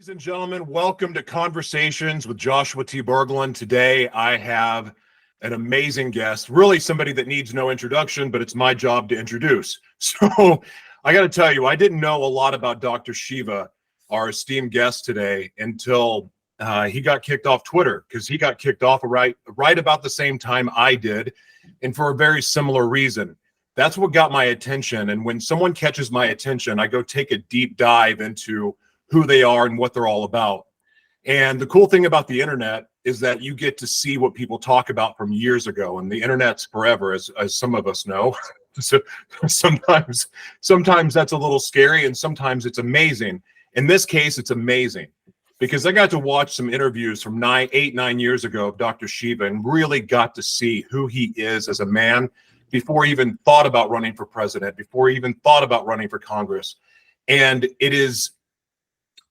Ladies and gentlemen, welcome to Conversations with Joshua T. Berglan. Today, I have an amazing guest, really somebody that needs no introduction, but it's my job to introduce. So I got to tell you, I didn't know a lot about Dr. Shiva, our esteemed guest today, until he got kicked off Twitter, because he got kicked off right about the same time I did, and for a very similar reason. That's what got my attention. And when someone catches my attention, I go take a deep dive into who they are and what they're all about. And the cool thing about the internet is that you get to see what people talk about from years ago, and the internet's forever, as some of us know. So sometimes that's a little scary, and sometimes it's amazing. In this case, it's amazing because I got to watch some interviews from 9 years ago of Dr. Shiva and really got to see who he is as a man before he even thought about running for president, before he even thought about running for Congress. And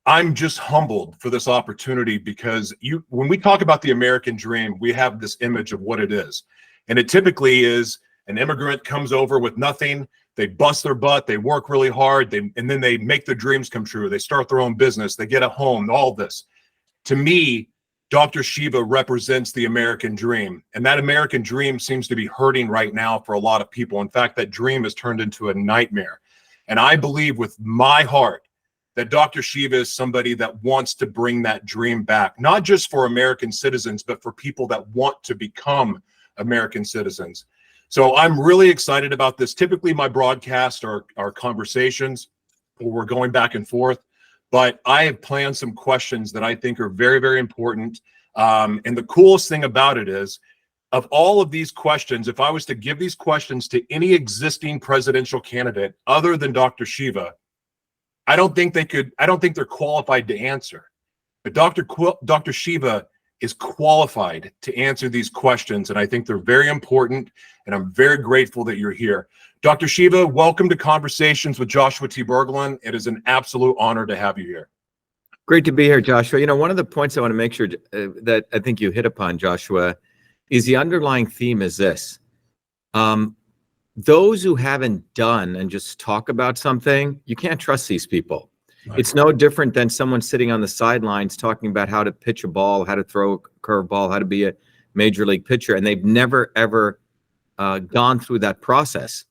I'm just humbled for this opportunity, because when we talk about the American dream, we have this image of what it is. And it typically is an immigrant comes over with nothing, they bust their butt, they work really hard, and then they make their dreams come true. They start their own business, they get a home, all this. To me, Dr. Shiva represents the American dream. And that American dream seems to be hurting right now for a lot of people. In fact, that dream has turned into a nightmare. And I believe with my heart that Dr. Shiva is somebody that wants to bring that dream back, not just for American citizens, but for people that want to become American citizens. So I'm really excited about this. Typically, my broadcasts are conversations where we're going back and forth, but I have planned some questions that I think are very, very important. And the coolest thing about it is, of all of these questions, if I was to give these questions to any existing presidential candidate other than Dr. Shiva, I don't think they're qualified to answer. But Dr. Shiva is qualified to answer these questions, and I think they're very important, and I'm very grateful that you're here. Dr. Shiva, welcome to Conversations with Joshua T. Berglan. It is an absolute honor to have you here. Great to be here, Joshua. You know, one of the points I want to make sure that I think you hit upon, Joshua, is the underlying theme is this. Those who haven't done and just talk about something, you can't trust these people. Right. It's no different than someone sitting on the sidelines talking about how to pitch a ball, how to throw a curveball, how to be a major league pitcher, and they've never, ever gone through that process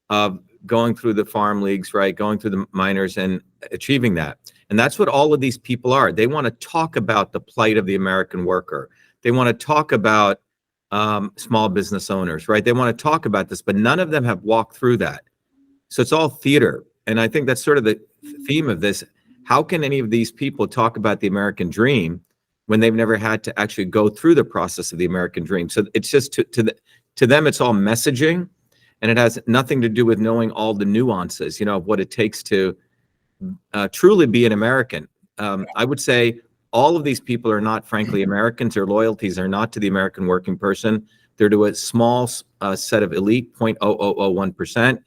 of going through the farm leagues, right, going through the minors and achieving that. And that's what all of these people are. They want to talk about the plight of the American worker. They want to talk about small business owners, right? They want to talk about this, but none of them have walked through that. So it's all theater. And I think that's sort of the theme of this. How can any of these people talk about the American dream when they've never had to actually go through the process of the American dream? So it's just to them, it's all messaging, and it has nothing to do with knowing all the nuances, you know, of what it takes to truly be an American. I would say all of these people are not, frankly, Americans. Their loyalties are not to the American working person. They're to a small set of elite, 0.0001%.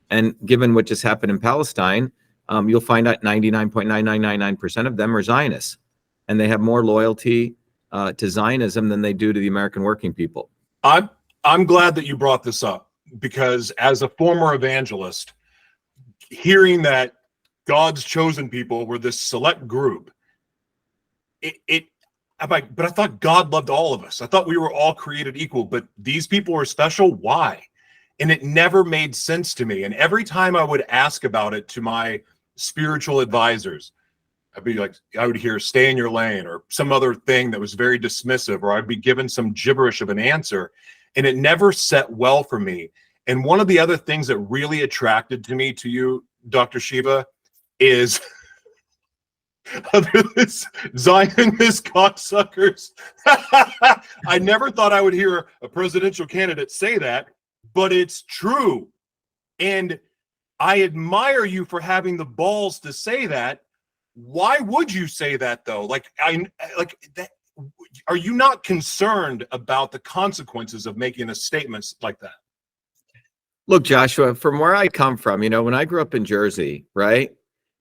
And given what just happened in Palestine, you'll find out 99.9999% of them are Zionists. And they have more loyalty to Zionism than they do to the American working people. I'm glad that you brought this up, because as a former evangelist, hearing that God's chosen people were this select group, but I thought God loved all of us. I thought we were all created equal, but these people are special. Why? And it never made sense to me. And every time I would ask about it to my spiritual advisors, I would hear stay in your lane or some other thing that was very dismissive, or I'd be given some gibberish of an answer, and it never set well for me. And one of the other things that really attracted to you, Dr. Shiva, is other than Zionist cocksuckers. I never thought I would hear a presidential candidate say that, but it's true. And I admire you for having the balls to say that. Why would you say that, though? Are you not concerned about the consequences of making a statement like that? Look, Joshua, from where I come from, you know, when I grew up in Jersey, right,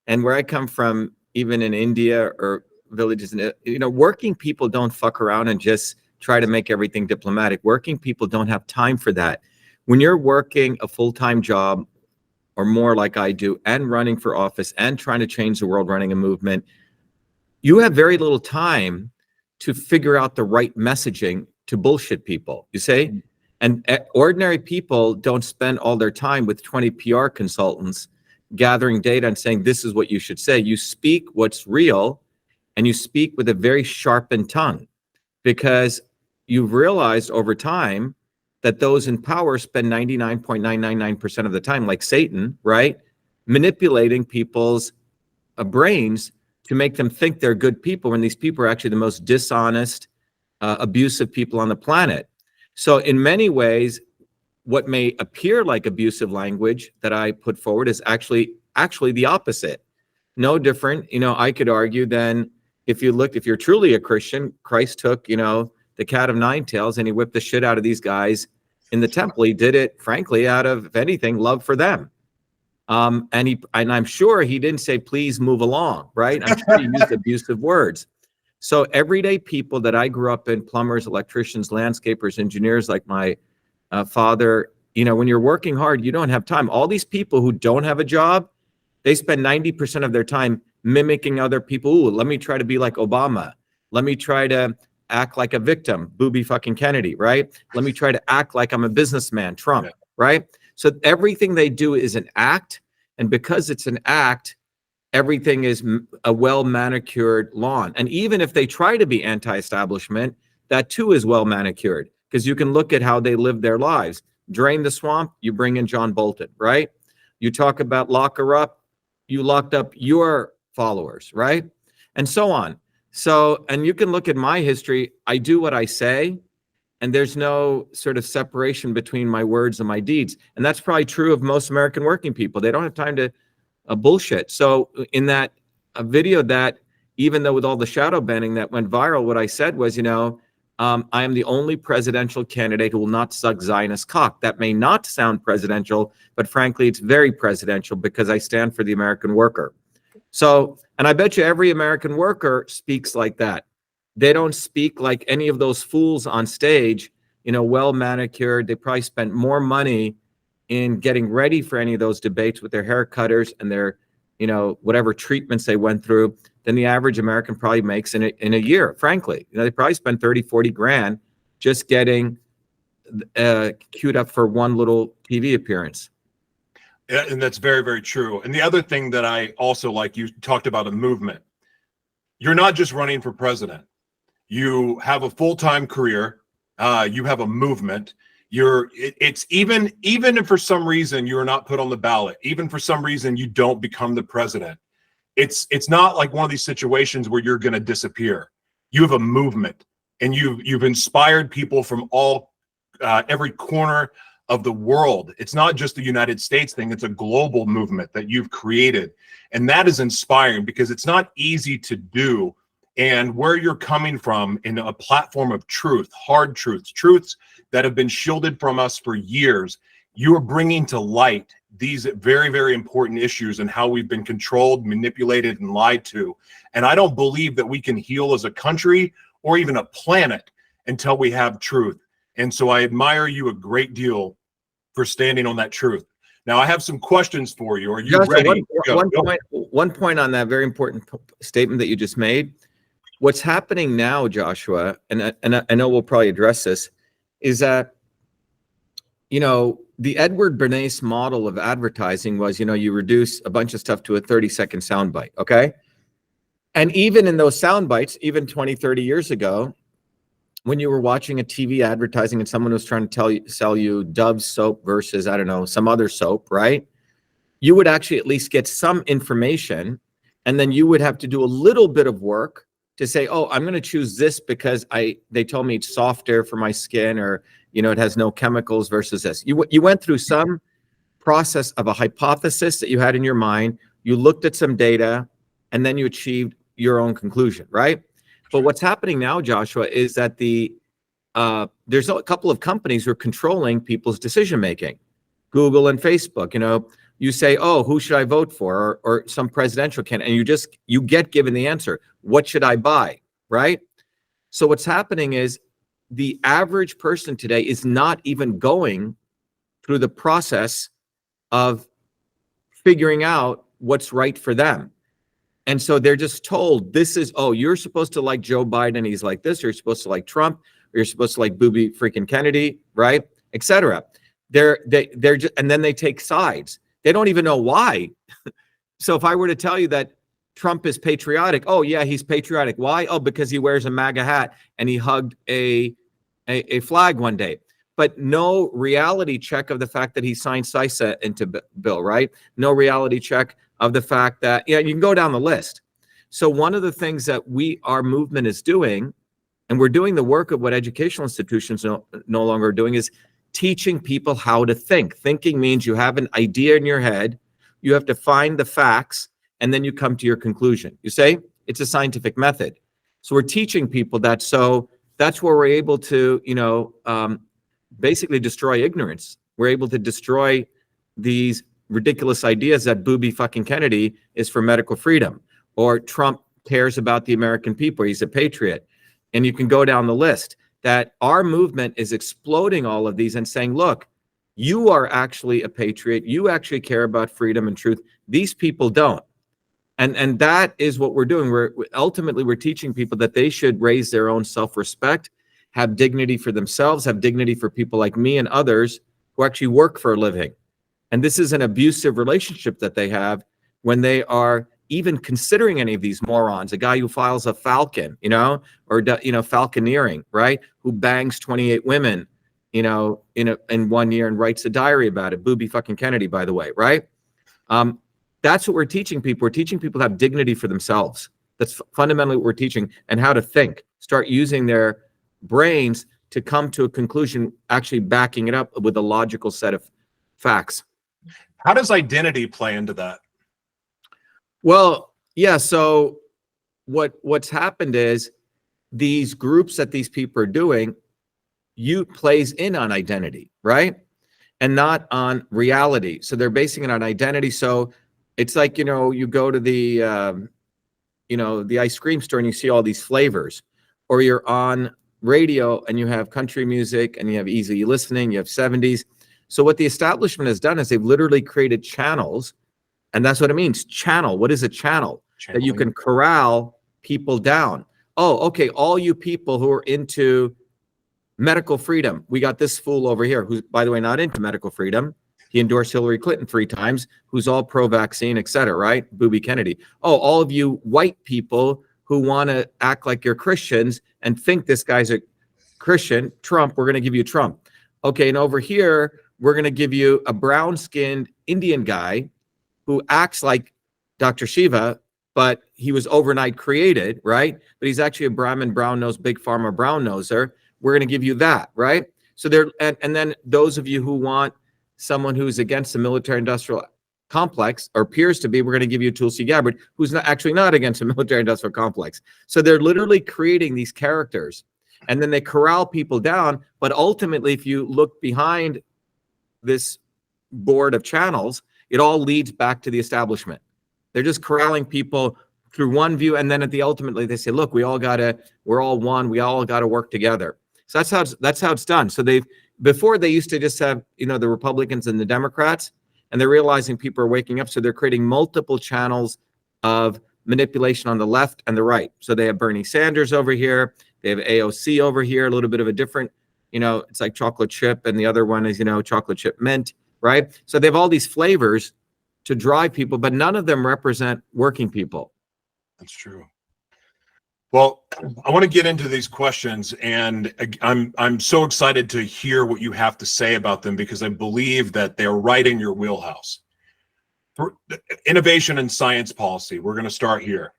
and where I come from, even in India or villages, you know, working people don't fuck around and just try to make everything diplomatic. Working people don't have time for that. When you're working a full-time job or more like I do, and running for office and trying to change the world, running a movement, you have very little time to figure out the right messaging to bullshit people, you see? And ordinary people don't spend all their time with 20 PR consultants gathering data and saying, this is what you should say. You speak what's real, and you speak with a very sharpened tongue, because you've realized over time that those in power spend 99.999% of the time, like Satan, right? Manipulating people's brains to make them think they're good people, when these people are actually the most dishonest, abusive people on the planet. So in many ways, what may appear like abusive language that I put forward is actually the opposite. No different, I could argue, than if you're truly a Christian, Christ took, the cat of nine tails and he whipped the shit out of these guys in the temple. He did it, frankly, out of, if anything, love for them. And I'm sure he didn't say, please move along, right? I'm sure he used abusive words. So everyday people that I grew up in, plumbers, electricians, landscapers, engineers, like my father, when you're working hard, you don't have time. All these people who don't have a job, they spend 90% of their time mimicking other people. Ooh, let me try to be like Obama. Let me try to act like a victim, booby fucking Kennedy, right? Let me try to act like I'm a businessman, Trump, right? So everything they do is an act. And because it's an act, everything is a well-manicured lawn. And even if they try to be anti-establishment, that too is well-manicured, because you can look at how they live their lives. Drain the swamp, you bring in John Bolton, right? You talk about lock her up, you locked up your followers, right? And so on. So, and you can look at my history. I do what I say, and there's no sort of separation between my words and my deeds. And that's probably true of most American working people. They don't have time to bullshit. So in that video, that even though with all the shadow banning that went viral, what I said was, I am the only presidential candidate who will not suck Zionist cock. That may not sound presidential, but frankly, it's very presidential, because I stand for the American worker. So, and I bet you every American worker speaks like that. They don't speak like any of those fools on stage, well manicured. They probably spent more money in getting ready for any of those debates with their hair cutters and their, whatever treatments they went through, than the average American probably makes in a year, frankly. They probably spend 30, 40 grand just getting queued up for one little TV appearance. Yeah, and that's very, very true. And the other thing that I also like, you talked about a movement. You're not just running for president. You have a full-time career. You have a movement. It's even if for some reason you're not put on the ballot, even for some reason you don't become the president, it's not like one of these situations where you're going to disappear. You have a movement, and you've inspired people from every corner of the world. It's not just a United States thing. It's a global movement that you've created. And that is inspiring, because it's not easy to do. And where you're coming from in a platform of truth, hard truths that have been shielded from us for years, you are bringing to light these very, very important issues and how we've been controlled, manipulated, and lied to. And I don't believe that we can heal as a country or even a planet until we have truth. And so I admire you a great deal for standing on that truth. Now, I have some questions for you. Are you ready? One point on that very important statement that you just made. What's happening now, Joshua, and I know we'll probably address this, is that, the Edward Bernays model of advertising was, you reduce a bunch of stuff to a 30-second soundbite, okay? And even in those sound bites, even 20, 30 years ago, when you were watching a TV advertising and someone was trying to sell you Dove soap versus, I don't know, some other soap, right? You would actually at least get some information, and then you would have to do a little bit of work to say, oh, I'm going to choose this because they told me it's softer for my skin, or, it has no chemicals versus this. You went through some process of a hypothesis that you had in your mind. You looked at some data, and then you achieved your own conclusion, right? But what's happening now, Joshua, is that there's a couple of companies who are controlling people's decision-making. Google and Facebook, you say, oh, who should I vote for? Or some presidential candidate, and you get given the answer. What should I buy, right? So what's happening is the average person today is not even going through the process of figuring out what's right for them. And so they're just told this is, oh, you're supposed to like Joe Biden, he's like this, or you're supposed to like Trump, or you're supposed to like Booby freaking Kennedy, right? Etc. They're just, and then they take sides. They don't even know why. So if I were to tell you that Trump is patriotic, oh yeah, he's patriotic. Why? Oh, because he wears a MAGA hat and he hugged a flag one day. But no reality check of the fact that he signed CISA into bill, right? No reality check of the fact that, yeah, you can go down the list. So one of the things that our movement is doing, and we're doing the work of what educational institutions no longer are doing, is teaching people how to think. Thinking means you have an idea in your head, you have to find the facts, and then you come to your conclusion. You say it's a scientific method. So we're teaching people that. So that's where we're able to, basically destroy ignorance. We're able to destroy these ridiculous ideas that Booby fucking Kennedy is for medical freedom, or Trump cares about the American people, he's a patriot. And you can go down the list. That our movement is exploding all of these and saying, look, you are actually a patriot. You actually care about freedom and truth. These people don't. And that is what we're doing. We're ultimately teaching people that they should raise their own self-respect, have dignity for themselves, have dignity for people like me and others who actually work for a living. And this is an abusive relationship that they have when they are even considering any of these morons, a guy who files a falcon, or, falconeering, right? Who bangs 28 women, in 1 year and writes a diary about it. Booby fucking Kennedy, by the way, right? That's what we're teaching people. We're teaching people to have dignity for themselves. That's fundamentally what we're teaching, and how to think, start using their brains to come to a conclusion, actually backing it up with a logical set of facts. How does identity play into that? Well, yeah. So what's happened is these groups that these people are doing, plays in on identity, right? And not on reality. So they're basing it on identity. So it's like, you go to the, the ice cream store and you see all these flavors, or you're on radio and you have country music and you have easy listening, you have 70s. So what the establishment has done is they've literally created channels. And that's what it means. Channel. What is a channel? Channeling. That you can corral people down. Oh, okay. All you people who are into medical freedom. We got this fool over here who's, by the way, not into medical freedom. He endorsed Hillary Clinton 3 times, who's all pro-vaccine, et cetera, right? Booby Kennedy. Oh, all of you white people who want to act like you're Christians and think this guy's a Christian, Trump, we're going to give you Trump. Okay, and over here, we're going to give you a brown-skinned Indian guy who acts like Dr. Shiva, but he was overnight created, right? But he's actually a Brahmin brown-nosed, big pharma brown-noser. We're going to give you that, right? So there, and then those of you who want someone who's against the military-industrial complex, or appears to be, we're going to give you Tulsi Gabbard, who's not against the military-industrial complex. So they're literally creating these characters, and then they corral people down. But ultimately, if you look behind this board of channels, it all leads back to the establishment. They're just corralling people through one view, and then ultimately they say, look, we're all one, we all got to work together. So that's how it's done. So before they used to just have, the Republicans and the Democrats, and they're realizing people are waking up. So they're creating multiple channels of manipulation on the left and the right. So they have Bernie Sanders over here. They have AOC over here, a little bit of a different, it's like chocolate chip. And the other one is, chocolate chip mint, right? So they have all these flavors to drive people, but none of them represent working people. That's true. Well, I want to get into these questions, and I'm so excited to hear what you have to say about them, because I believe that they're right in your wheelhouse. For innovation and science policy, we're going to start here.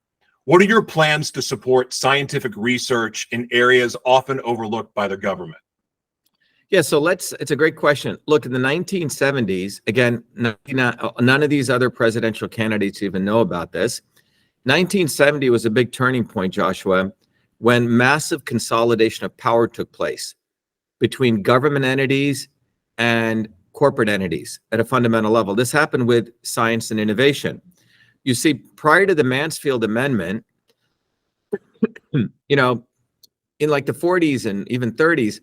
What are your plans to support scientific research in areas often overlooked by the government? Yeah, so it's a great question. Look, in the 1970s, again, none of these other presidential candidates even know about this. 1970 was a big turning point, Joshua, when massive consolidation of power took place between government entities and corporate entities at a fundamental level. This happened with science and innovation. You see, prior to the Mansfield Amendment, in like the 40s and even 30s,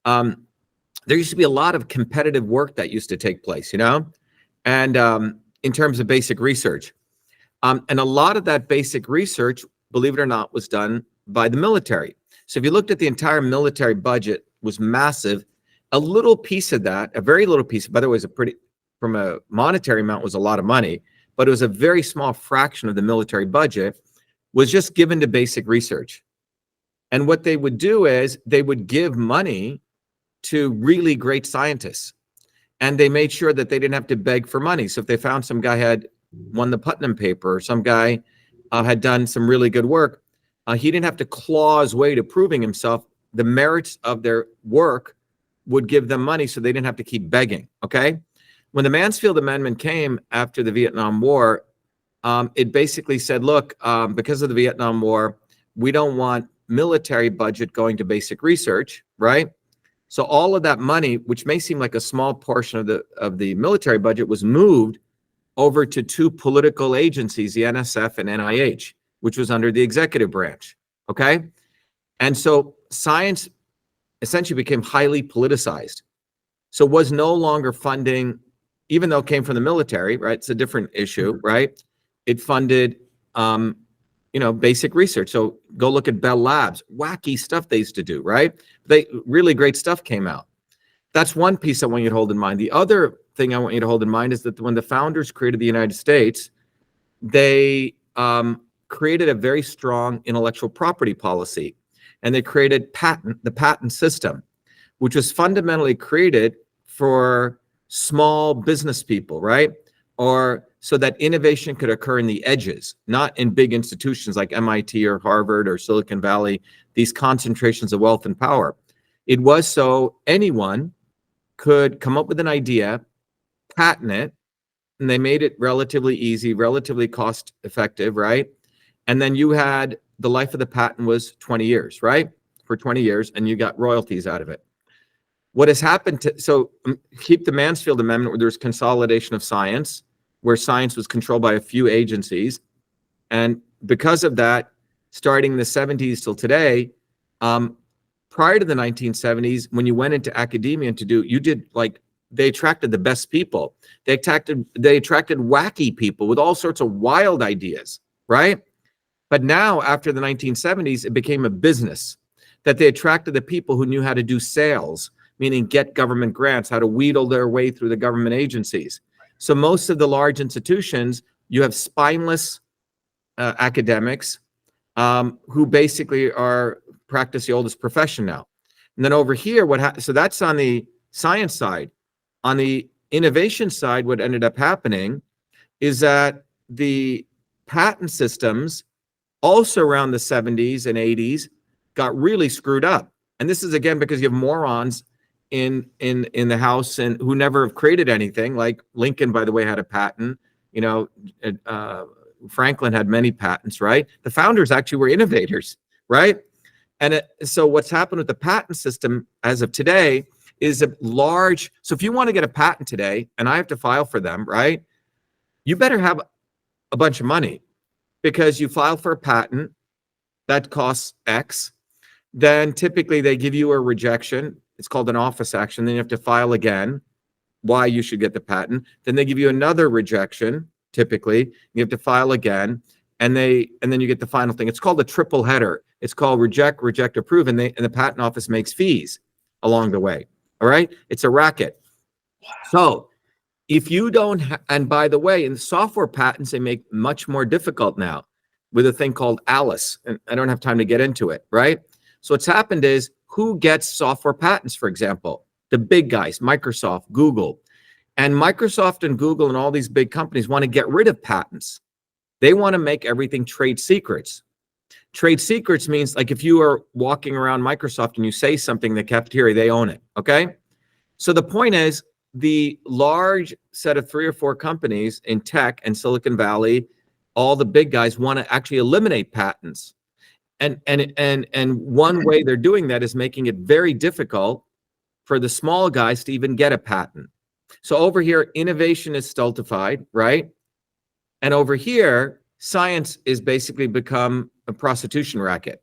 there used to be a lot of competitive work that used to take place, and in terms of basic research. And a lot of that basic research, believe it or not, was done by the military. So if you looked at the entire military budget, was massive. A little piece of that, a very little piece, by the way, from a monetary amount, was a lot of money, but it was a very small fraction of the military budget, was just given to basic research. And what they would do is they would give money to really great scientists. And they made sure that they didn't have to beg for money. So if they found some guy had won the Putnam paper, or some guy had done some really good work, he didn't have to claw his way to proving himself. The merits of their work would give them money, so they didn't have to keep begging, okay? When the Mansfield Amendment came after the Vietnam War, it basically said, look, because of the Vietnam War, we don't want military budget going to basic research, right? So all of that money, which may seem like a small portion of the military budget, was moved over to two political agencies, the NSF and NIH, which was under the executive branch, okay? And so science essentially became highly politicized. So was no longer funding, even though it came from the military, right? It's a different issue, right? It funded, basic research. So go look at Bell Labs, wacky stuff they used to do, right? Really great stuff came out. That's one piece I want you to hold in mind. The other thing I want you to hold in mind is that when the founders created the United States, they created a very strong intellectual property policy, and they created the patent system, which was fundamentally created for small business people, right? Or so that innovation could occur in the edges, not in big institutions like MIT or Harvard or Silicon Valley, these concentrations of wealth and power. It was so anyone could come up with an idea, patent it, and they made it relatively easy, relatively cost effective, right? And then you had the life of the patent was 20 years, right? For 20 years, and you got royalties out of it. What has happened so keep the Mansfield Amendment, where there's consolidation of science, where science was controlled by a few agencies. And because of that, starting in the 70s till today, prior to the 1970s, when you went into academia they attracted the best people. They attracted wacky people with all sorts of wild ideas, right? But now, after the 1970s, it became a business that they attracted the people who knew how to do sales, meaning get government grants, how to wheedle their way through the government agencies. So most of the large institutions, you have spineless academics who basically practice the oldest profession now. And then over here, so that's on the science side. On the innovation side, what ended up happening is that the patent systems, also around the 70s and 80s, got really screwed up. And this is, again, because you have morons in the House and who never have created anything. Like Lincoln, by the way, had a patent. Franklin had many patents, right? The founders actually were innovators, right? And so what's happened with the patent system as of today is so if you want to get a patent today, and I have to file for them, right? You better have a bunch of money, because you file for a patent that costs X. Then typically they give you a rejection. It's called an office action. Then you have to file again why you should get the patent. Then they give you another rejection. Typically you have to file again, and then you get the final thing. It's called a triple header. It's called reject, approve, and the patent office makes fees along the way. All right, it's a racket. Wow. So if you don't, and by the way, in software patents, they make much more difficult now with a thing called Alice, and I don't have time to get into it, right? So what's happened is, who gets software patents, for example? The big guys, Microsoft, Google. And Microsoft and Google and all these big companies want to get rid of patents. They want to make everything trade secrets. Trade secrets means, like, if you are walking around Microsoft and you say something in the cafeteria, they own it, okay? So the point is, the large set of 3 or 4 companies in tech and Silicon Valley, all the big guys, want to actually eliminate patents. And one way they're doing that is making it very difficult for the small guys to even get a patent. So over here, innovation is stultified, right? And over here, science is basically become a prostitution racket.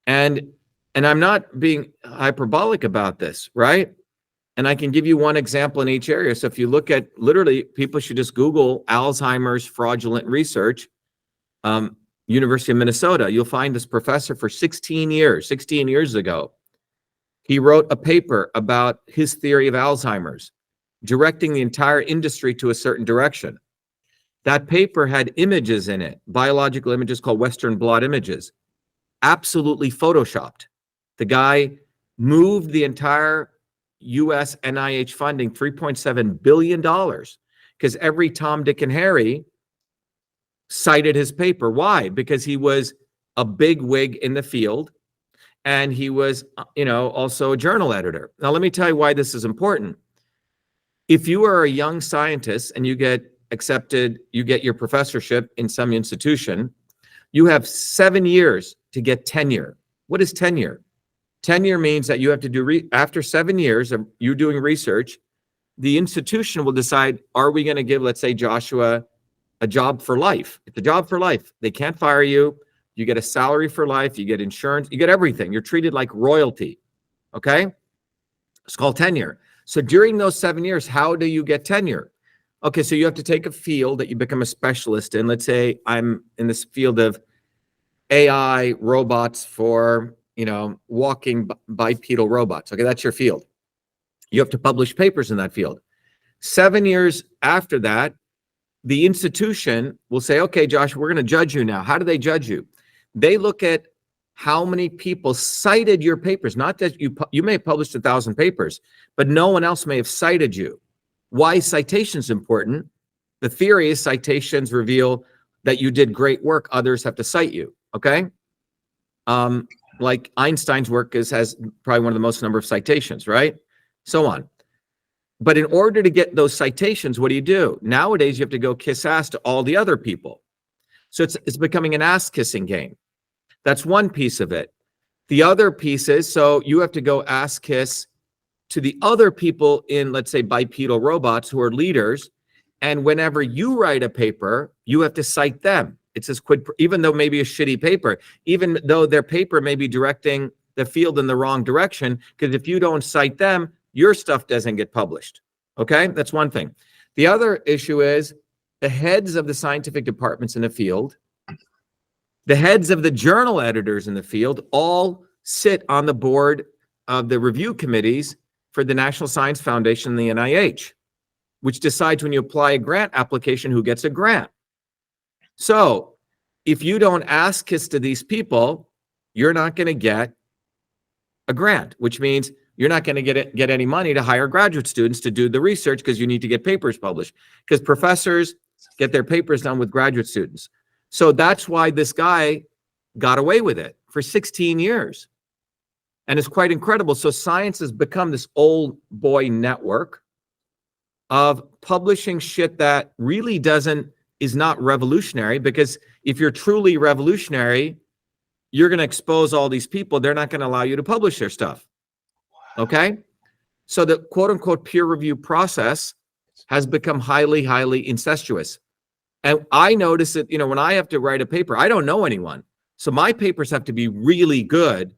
And I'm not being hyperbolic about this, right? And I can give you one example in each area. So if you look at, literally, people should just Google Alzheimer's fraudulent research, University of Minnesota, you'll find this professor for 16 years ago, he wrote a paper about his theory of Alzheimer's, directing the entire industry to a certain direction. That paper had images in it, biological images called Western blot images, absolutely photoshopped. The guy moved the entire US NIH funding, $3.7 billion, because every Tom, Dick, and Harry cited his paper. Why? Because he was a big wig in the field, and he was, also a journal editor. Now, let me tell you why this is important. If you are a young scientist and you get accepted, you get your professorship in some institution, you have 7 years to get tenure. What is tenure? Tenure means that you have to do, after 7 years of you doing research, the institution will decide, are we going to give, let's say, Joshua a job for life? It's a job for life. They can't fire you. You get a salary for life. You get insurance. You get everything. You're treated like royalty. Okay? It's called tenure. So during those 7 years, how do you get tenure? Okay, so you have to take a field that you become a specialist in. Let's say I'm in this field of AI robots for, walking bipedal robots. Okay, that's your field. You have to publish papers in that field. 7 years after that, the institution will say, okay, Josh, we're going to judge you now. How do they judge you? They look at how many people cited your papers. Not that you may have published 1,000 papers, but no one else may have cited you. Why citations important? The theory is citations reveal that you did great work. Others have to cite you. Okay. Like Einstein's work has probably one of the most number of citations, right? So on. But in order to get those citations, what do? Nowadays, you have to go kiss ass to all the other people. So it's becoming an ass kissing game. That's one piece of it. The other piece is, so you have to go ass kiss to the other people in, let's say, bipedal robots who are leaders. And whenever you write a paper, you have to cite them. It's this even though maybe a shitty paper, even though their paper may be directing the field in the wrong direction, because if you don't cite them, your stuff doesn't get published. Okay, that's one thing. The other issue is the heads of the scientific departments in the field, the heads of the journal editors in the field all sit on the board of the review committees for the National Science Foundation and the NIH, which decides when you apply a grant application who gets a grant. So if you don't ask kiss to these people, you're not going to get a grant, which means you're not going to get any money to hire graduate students to do the research, because you need to get papers published, because professors get their papers done with graduate students. So that's why this guy got away with it for 16 years. And it's quite incredible. So science has become this old boy network of publishing shit that really is not revolutionary, because if you're truly revolutionary, you're going to expose all these people. They're not going to allow you to publish their stuff. Okay? So the quote unquote peer review process has become highly, highly incestuous. And I notice it, when I have to write a paper, I don't know anyone. So my papers have to be really good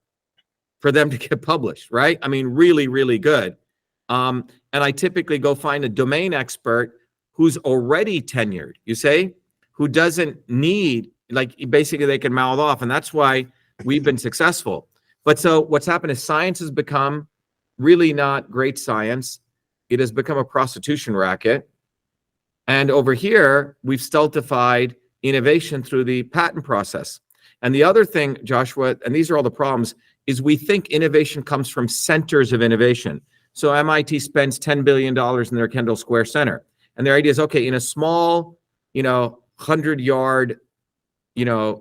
for them to get published, right? I mean, really, really good. And I typically go find a domain expert who's already tenured, you say, who doesn't need, like, basically they can mouth off. And that's why we've been successful. But so what's happened is science has become really not great science. It has become a prostitution racket. And over here, we've stultified innovation through the patent process. And the other thing, Joshua, and these are all the problems, is we think innovation comes from centers of innovation. So MIT spends $10 billion in their Kendall Square Center. And their idea is, okay, in a small, 100-yard,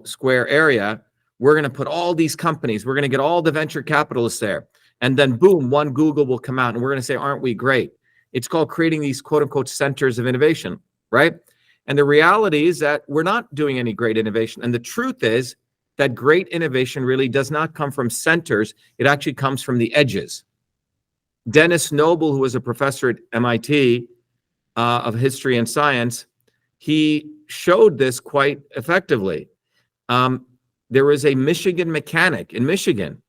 square area, we're going to put all these companies, we're going to get all the venture capitalists there. And then boom, one Google will come out and we're going to say, aren't we great? It's called creating these quote unquote centers of innovation, right? And the reality is that we're not doing any great innovation. And the truth is that great innovation really does not come from centers. It actually comes from the edges. Dennis Noble, who was a professor at MIT of history and science, he showed this quite effectively. There was a Michigan mechanic in Michigan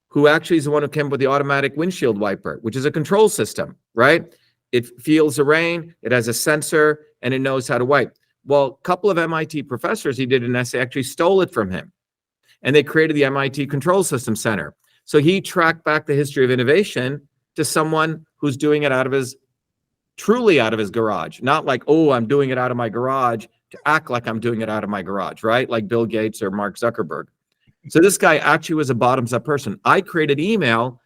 who actually is the one who came up with the automatic windshield wiper, which is a control system, right? It feels the rain, it has a sensor, and it knows how to wipe. Well, a couple of MIT professors, he did an essay, actually stole it from him. And they created the MIT Control System Center. So he tracked back the history of innovation to someone who's doing it truly out of his garage. Not like, oh, I'm doing it out of my garage to act like I'm doing it out of my garage, right? Like Bill Gates or Mark Zuckerberg. So this guy actually was a bottoms-up person. I created email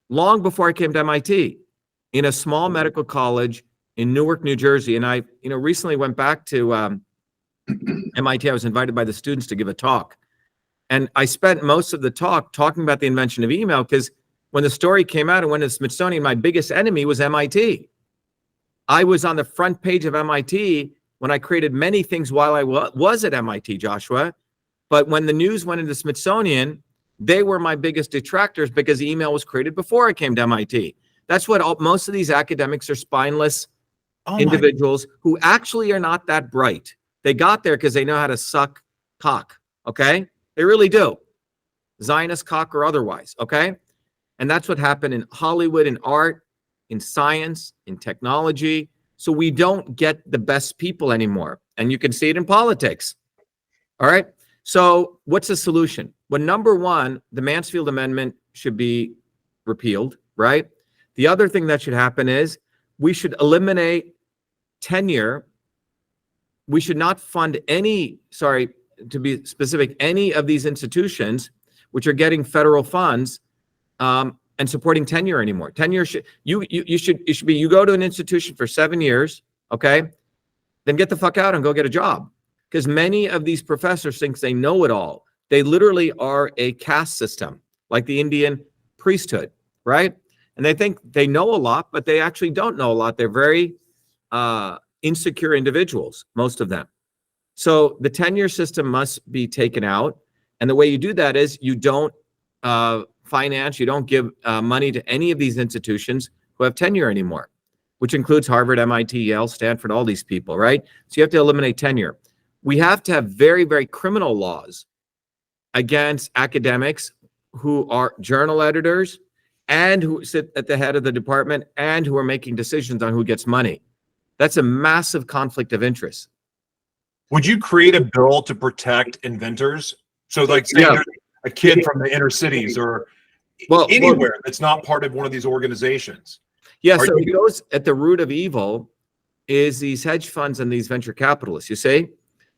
long before I came to MIT in a small medical college in Newark, New Jersey. And I, recently went back to MIT. I was invited by the students to give a talk. And I spent most of the talk talking about the invention of email, because when the story came out and went to the Smithsonian, my biggest enemy was MIT. I was on the front page of MIT when I created many things while I was at MIT, Joshua. But when the news went into the Smithsonian, they were my biggest detractors because email was created before I came to MIT. That's what most of these academics are, spineless individuals who actually are not that bright. They got there because they know how to suck cock, okay? They really do. Zionist cock or otherwise, okay? And that's what happened in Hollywood, in art, in science, in technology. So we don't get the best people anymore. And you can see it in politics. All right? So what's the solution? Well, number one, the Mansfield Amendment should be repealed, right? The other thing that should happen is we should eliminate tenure. We should not fund any, to be specific, any of these institutions which are getting federal funds and supporting tenure anymore. Tenure should you go to an institution for 7 years, okay? Then get the fuck out and go get a job. Because many of these professors think they know it all. They literally are a caste system, like the Indian priesthood, right? And they think they know a lot, but they actually don't know a lot. They're very insecure individuals, most of them. So the tenure system must be taken out. And the way you do that is you don't finance, you don't give money to any of these institutions who have tenure anymore, which includes Harvard, MIT, Yale, Stanford, all these people, right? So you have to eliminate tenure. We have to have very, very criminal laws against academics who are journal editors and who sit at the head of the department and who are making decisions on who gets money. That's a massive conflict of interest. Would you create a bill to protect inventors? So like say there's a kid from the inner cities or anywhere that's not part of one of these organizations. Yeah, so it goes at the root of evil is these hedge funds and these venture capitalists, you see?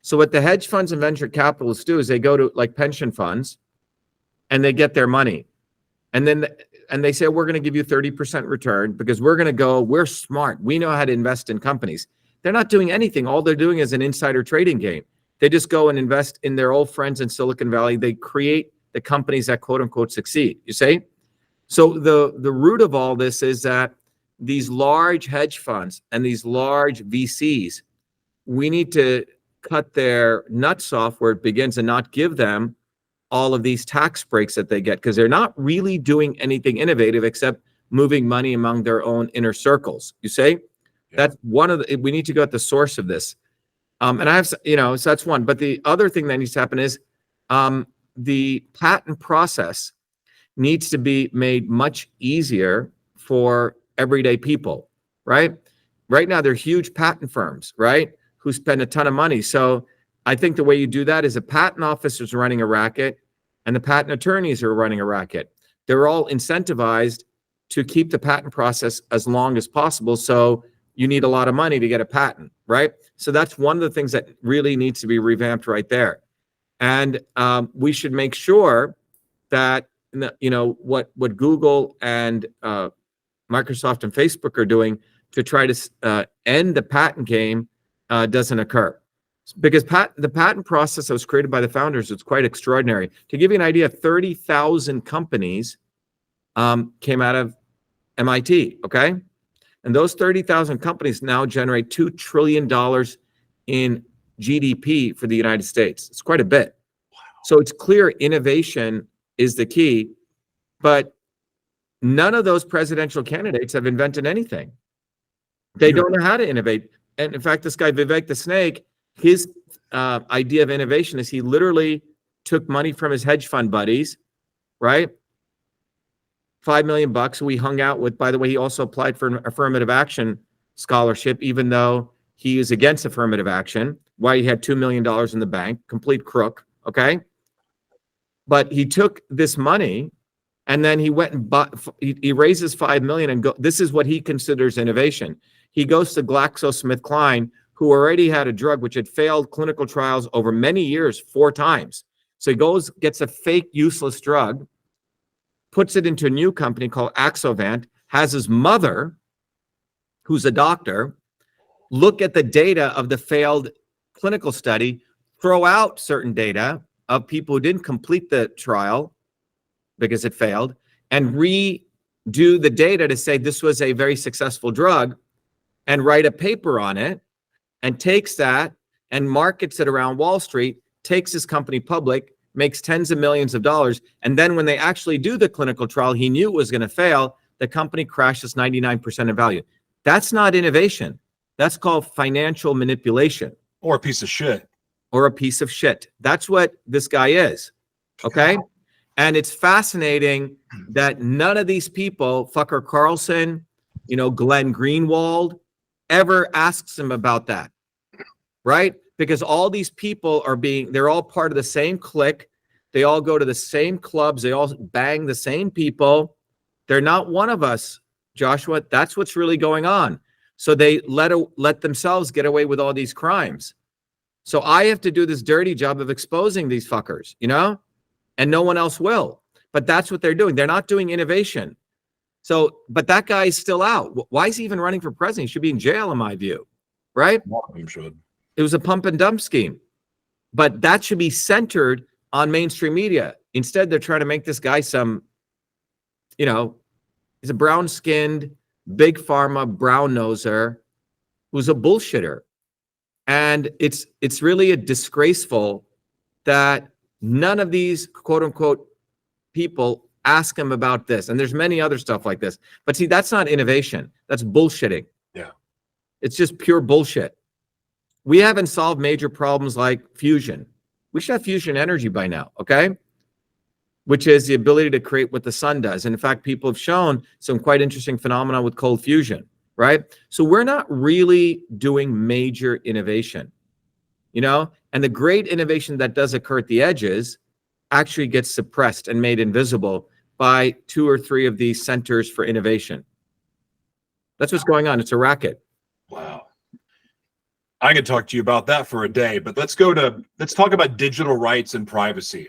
So what the hedge funds and venture capitalists do is they go to like pension funds and they get their money. And then they say, we're going to give you 30% return because we're smart. We know how to invest in companies. They're not doing anything. All they're doing is an insider trading game. They just go and invest in their old friends in Silicon Valley. They create the companies that quote unquote succeed, you see? So the root of all this is that these large hedge funds and these large VCs, we need to cut their nuts off where it begins and not give them all of these tax breaks that they get because they're not really doing anything innovative except moving money among their own inner circles. You say that's one of the, we need to go at the source of this. And I have, so that's one. But the other thing that needs to happen is the patent process needs to be made much easier for everyday people, right? Right now, they're huge patent firms, right? Who spend a ton of money. So I think the way you do that is a patent office is running a racket and the patent attorneys are running a racket. They're all incentivized to keep the patent process as long as possible. So you need a lot of money to get a patent, right? So that's one of the things that really needs to be revamped right there. And we should make sure that, what Google and Microsoft and Facebook are doing to try to end the patent game doesn't occur. Because the patent process that was created by the founders is quite extraordinary. To give you an idea, 30,000 companies came out of MIT, okay? And those 30,000 companies now generate $2 trillion in GDP for the United States. It's quite a bit. Wow. So it's clear innovation is the key, but none of those presidential candidates have invented anything. They don't know how to innovate. And in fact, this guy, Vivek the Snake, his idea of innovation is he literally took money from his hedge fund buddies, right? $5 million who he hung out with. By the way, he also applied for an affirmative action scholarship, even though He is against affirmative action. Why he had $2 million in the bank, complete crook, okay? But he took this money and then he went and bought, he raises 5 million and this is what he considers innovation. He goes to GlaxoSmithKline, who already had a drug which had failed clinical trials over many years, 4 times. So he goes, gets a fake useless drug, puts it into a new company called Axovant, has his mother, who's a doctor, look at the data of the failed clinical study, throw out certain data of people who didn't complete the trial because it failed, and redo the data to say this was a very successful drug, and write a paper on it, and takes that and markets it around Wall Street, takes his company public, makes tens of millions of dollars, and then when they actually do the clinical trial, he knew it was going to fail, the company crashes 99% in value. That's not innovation. That's called financial manipulation. Or a piece of shit. Or a piece of shit. That's what this guy is, okay? And it's fascinating that none of these people, Fucker Carlson, Glenn Greenwald, ever asks him about that, right? Because all these people they're all part of the same clique. They all go to the same clubs. They all bang the same people. They're not one of us, Joshua. That's what's really going on. So they let themselves get away with all these crimes. So I have to do this dirty job of exposing these fuckers, and no one else will. But that's what they're doing. They're not doing innovation. So, but that guy is still out. Why is he even running for president? He should be in jail, in my view, right? He should. It was a pump and dump scheme. But that should be centered on mainstream media. Instead, they're trying to make this guy some, he's a brown-skinned, big pharma brown noser who's a bullshitter. And it's really disgraceful that none of these quote unquote people ask him about this. And there's many other stuff like this. But see, that's not innovation. That's bullshitting. Yeah. It's just pure bullshit. We haven't solved major problems like fusion. We should have fusion energy by now, okay? Which is the ability to create what the sun does. And in fact, people have shown some quite interesting phenomena with cold fusion, right? So we're not really doing major innovation, And the great innovation that does occur at the edges actually gets suppressed and made invisible by 2 or 3 of these centers for innovation. That's what's going on. It's a racket. Wow. I could talk to you about that for a day, but let's talk about digital rights and privacy.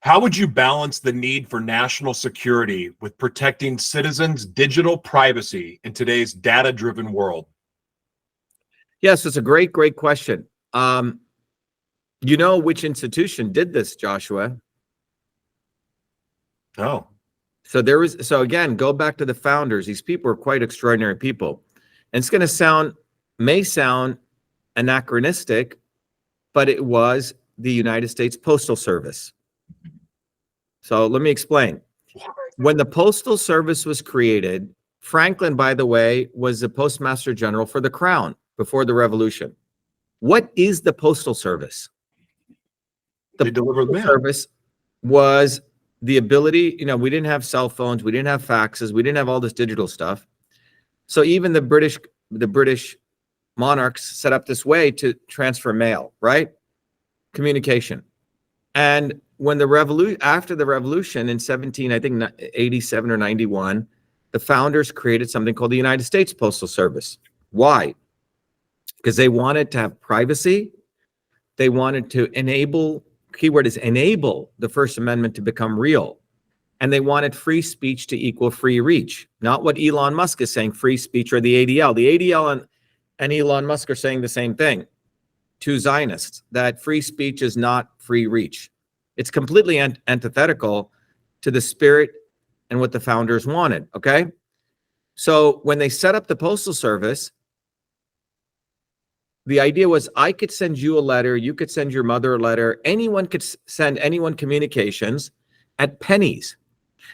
How would you balance the need for national security with protecting citizens' digital privacy in today's data-driven world? Yes, it's a great, great question. You know which institution did this, Joshua? Oh. So again, go back to the founders. These people are quite extraordinary people. And it's going to may sound anachronistic, but it was the United States Postal Service. So let me explain. When the Postal Service was created, Franklin, by the way, was the Postmaster General for the Crown before the Revolution. What is the Postal Service? The Postal Service was the ability, we didn't have cell phones, we didn't have faxes, we didn't have all this digital stuff. So even the British monarchs set up this way to transfer mail, right? Communication. And when after the revolution in 87 or 91, the founders created something called the United States Postal Service. Why? Because they wanted to have privacy. They wanted to enable, keyword is enable, the First Amendment to become real. And they wanted free speech to equal free reach. Not what Elon Musk is saying, free speech or the ADL. The ADL and Elon Musk are saying the same thing to Zionists, that free speech is not free reach. It's completely antithetical to the spirit and what the founders wanted, okay? So when they set up the Postal Service, the idea was I could send you a letter, you could send your mother a letter, anyone could send anyone communications at pennies.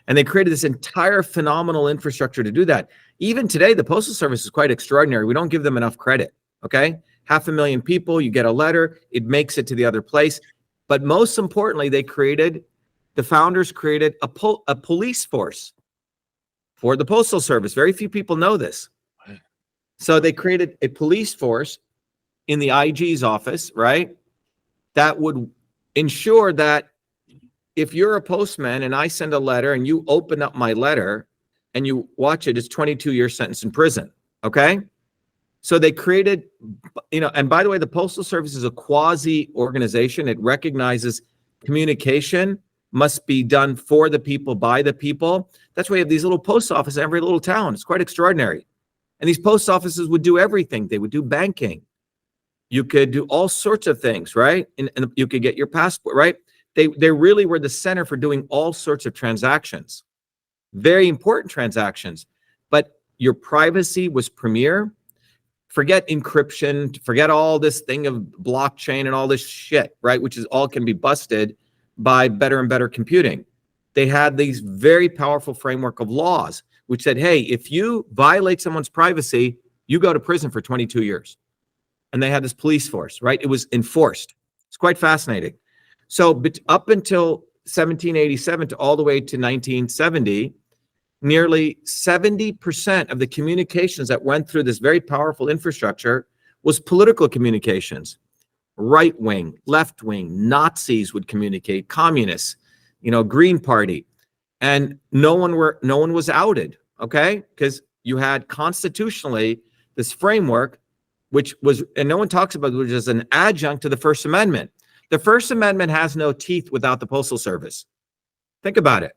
And they created this entire phenomenal infrastructure to do that. Even today, the Postal Service is quite extraordinary. We don't give them enough credit, okay? 500,000 people, you get a letter, it makes it to the other place. But most importantly, the founders created a police force for the Postal Service. Very few people know this. So they created a police force in the IG's office, right? That would ensure that if you're a postman and I send a letter and you open up my letter and you watch it, it's 22-year sentence in prison, okay? So they created, and by the way, the Postal Service is a quasi organization. It recognizes communication must be done for the people, by the people. That's why you have these little post offices in every little town. It's quite extraordinary. And these post offices would do everything. They would do banking. You could do all sorts of things, right? And you could get your passport, right? They really were the center for doing all sorts of transactions, very important transactions. But your privacy was premier. Forget encryption, forget all this thing of blockchain and all this shit, right? Which is all can be busted by better and better computing. They had these very powerful framework of laws, which said, hey, if you violate someone's privacy, you go to prison for 22 years. And they had this police force, right? It was enforced. It's quite fascinating. So up until 1787 to all the way to 1970, nearly 70% of the communications that went through this very powerful infrastructure was political communications. Right wing, left wing, Nazis would communicate, communists, Green Party, and no one was outed, okay? Because you had constitutionally this framework, which was, and no one talks about it, which is an adjunct to the First Amendment. The First Amendment has no teeth without the Postal Service. Think about it.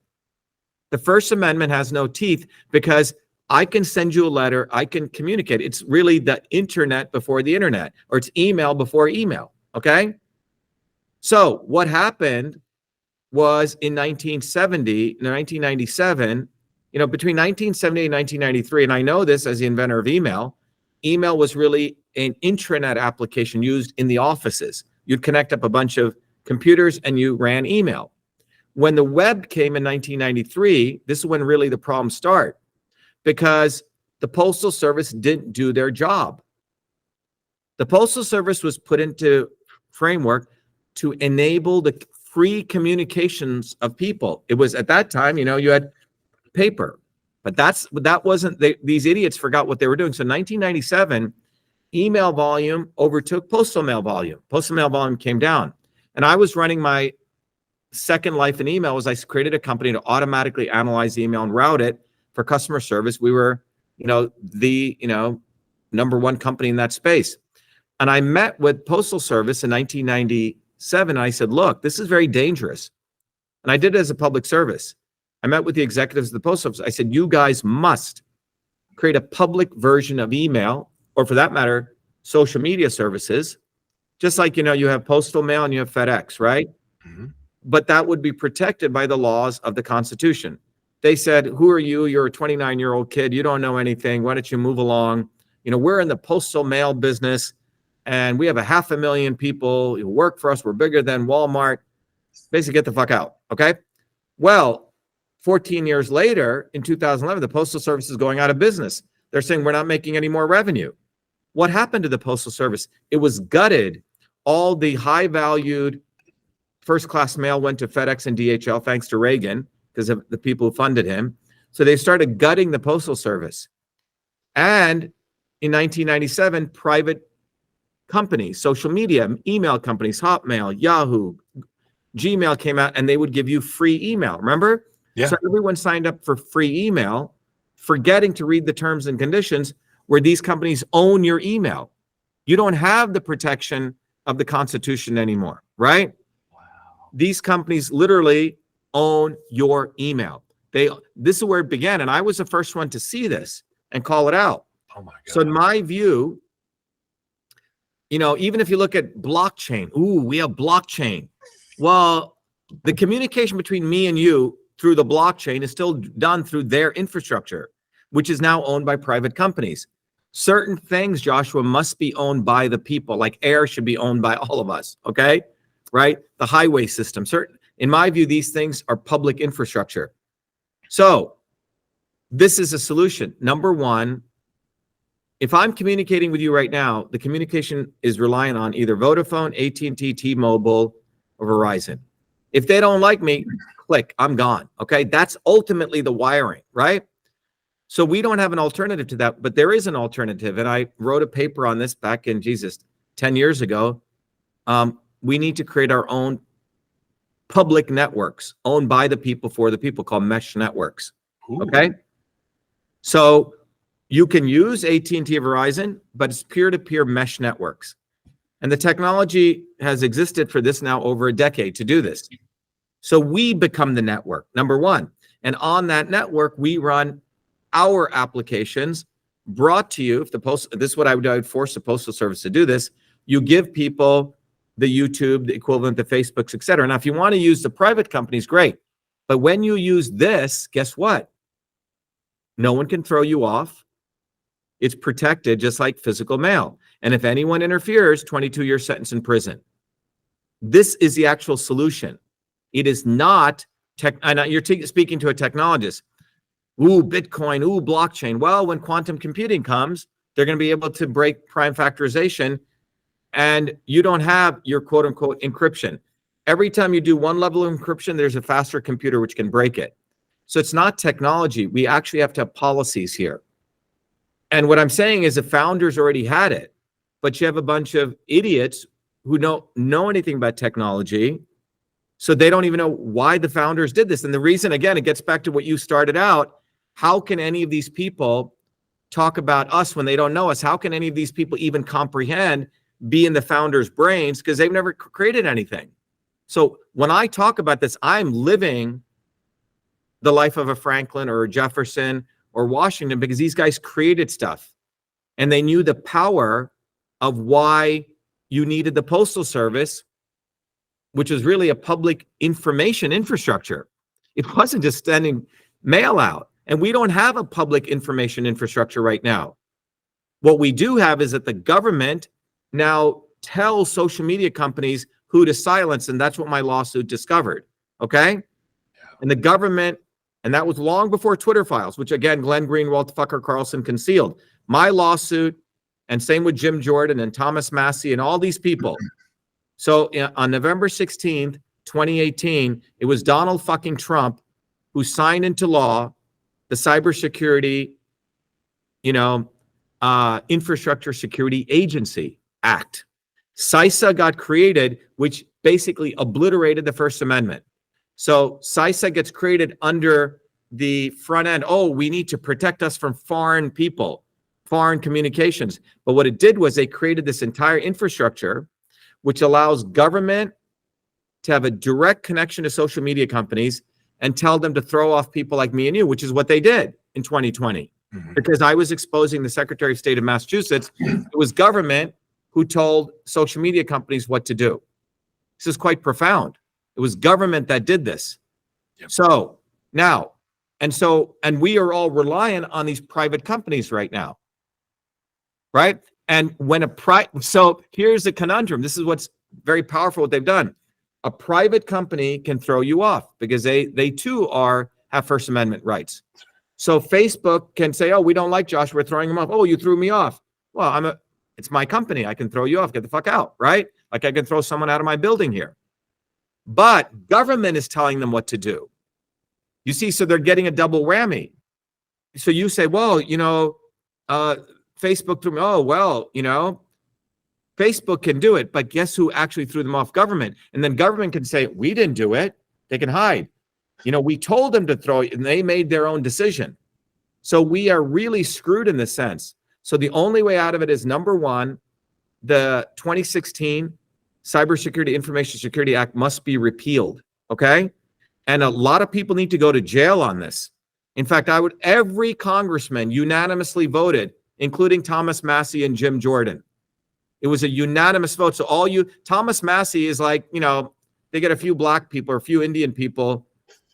The First Amendment has no teeth because I can send you a letter, I can communicate. It's really the internet before the internet, or it's email before email, okay? So what happened was in 1997, between 1970 and 1993, and I know this as the inventor of email was really an intranet application used in the offices. You'd connect up a bunch of computers and you ran email. When the web came in 1993, this is when really the problems start, because the Postal Service didn't do their job. The Postal Service was put into framework to enable the free communications of people. It was at that time, you had paper, but that wasn't, these idiots forgot what they were doing. So 1997, email volume overtook postal mail volume. Postal mail volume came down. And I was running my second life in email was I created a company to automatically analyze email and route it for customer service. We were, the number one company in that space. And I met with Postal Service in 1997. And I said, look, this is very dangerous. And I did it as a public service. I met with the executives of the Postal Service. I said, you guys must create a public version of email, or for that matter, social media services. Just like, you have postal mail and you have FedEx, right? Mm-hmm. But that would be protected by the laws of the Constitution. They said, who are you? You're a 29-year-old kid. You don't know anything. Why don't you move along? We're in the postal mail business, and we have 500,000 people who work for us. We're bigger than Walmart. Basically, get the fuck out, okay? Well, 14 years later, in 2011, the Postal Service is going out of business. They're saying we're not making any more revenue. What happened to the Postal Service? It was gutted. All the high-valued first-class mail went to FedEx and DHL, thanks to Reagan, because of the people who funded him. So they started gutting the Postal Service. And in 1997, private companies, social media, email companies, Hotmail, Yahoo, Gmail came out, and they would give you free email. Remember? Yeah. So everyone signed up for free email, forgetting to read the terms and conditions where these companies own your email. You don't have the protection of the Constitution anymore, right? Wow. These companies literally own your email. This is where it began, and I was the first one to see this and call it out. Oh my God. So in my view, even if you look at blockchain, we have blockchain. Well, the communication between me and you through the blockchain is still done through their infrastructure, which is now owned by private companies. Certain things, Joshua, must be owned by the people, like air should be owned by all of us, okay? Right? The highway system. In my view, these things are public infrastructure. So this is a solution. Number one, if I'm communicating with you right now, the communication is relying on either Vodafone, AT&T, T-Mobile, or Verizon. If they don't like me, click, I'm gone, okay? That's ultimately the wiring, right? So we don't have an alternative to that, but there is an alternative. And I wrote a paper on this back in 10 years ago. We need to create our own public networks owned by the people for the people, called mesh networks. Ooh. Okay. So you can use AT&T or Verizon, but it's peer-to-peer mesh networks. And the technology has existed for this now over a decade to do this. So we become the network, number one. And on that network, we run our applications brought to you. If the post, this is what I would force the Postal Service to do this. You give people the YouTube, the equivalent to Facebooks, et cetera. Now, if you want to use the private companies, great. But when you use this, guess what? No one can throw you off. It's protected just like physical mail. And if anyone interferes, 22-year sentence in prison. This is the actual solution. It is not tech. And you're speaking to a technologist. Ooh, Bitcoin, ooh, blockchain. Well, when quantum computing comes, they're going to be able to break prime factorization, and you don't have your quote unquote encryption. Every time you do one level of encryption, there's a faster computer which can break it. So it's not technology. We actually have to have policies here. And what I'm saying is the founders already had it, but you have a bunch of idiots who don't know anything about technology. So they don't even know why the founders did this. And the reason, again, it gets back to what you started out. How can any of these people talk about us when they don't know us? How can any of these people even comprehend, be in the founders' brains? Because they've never created anything. So when I talk about this, I'm living the life of a Franklin or a Jefferson or Washington, because these guys created stuff and they knew the power of why you needed the Postal Service, which is really a public information infrastructure. It wasn't just sending mail out. And we don't have a public information infrastructure right now. What we do have is that the government now tells social media companies who to silence, and that's what my lawsuit discovered, okay? Yeah. And the government, and that was long before Twitter files, which again, Glenn Greenwald, Tucker Carlson concealed. My lawsuit, and same with Jim Jordan and Thomas Massey and all these people. So on November 16th, 2018, it was Donald fucking Trump who signed into law the Cybersecurity, Infrastructure Security Agency Act. CISA got created, which basically obliterated the First Amendment. So CISA gets created under the front end. Oh, we need to protect us from foreign people, foreign communications. But what it did was they created this entire infrastructure, which allows government to have a direct connection to social media companies and tell them to throw off people like me and you, which is what they did in 2020. Mm-hmm. Because I was exposing the Secretary of State of Massachusetts. It was government who told social media companies what to do. This is quite profound. It was government that did this. Yep. So now, and we are all reliant on these private companies right now, right? And when so here's the conundrum. This is what's very powerful, what they've done. A private company can throw you off because they too have First Amendment rights. So Facebook can say, oh, we don't like Josh, we're throwing him off. Oh, you threw me off. Well, it's my company. I can throw you off. Get the fuck out, right? Like I can throw someone out of my building here. But government is telling them what to do. You see, so they're getting a double whammy. So you say, well, Facebook threw me. Oh, well, Facebook can do it, but guess who actually threw them off? Government. And then government can say, we didn't do it. They can hide. We told them to throw it, and they made their own decision. So we are really screwed in this sense. So the only way out of it is, number one, the 2016 Cybersecurity Information Security Act must be repealed, okay? And a lot of people need to go to jail on this. In fact, every congressman unanimously voted, including Thomas Massey and Jim Jordan. It was a unanimous vote. So Thomas Massey is like, they get a few black people or a few Indian people,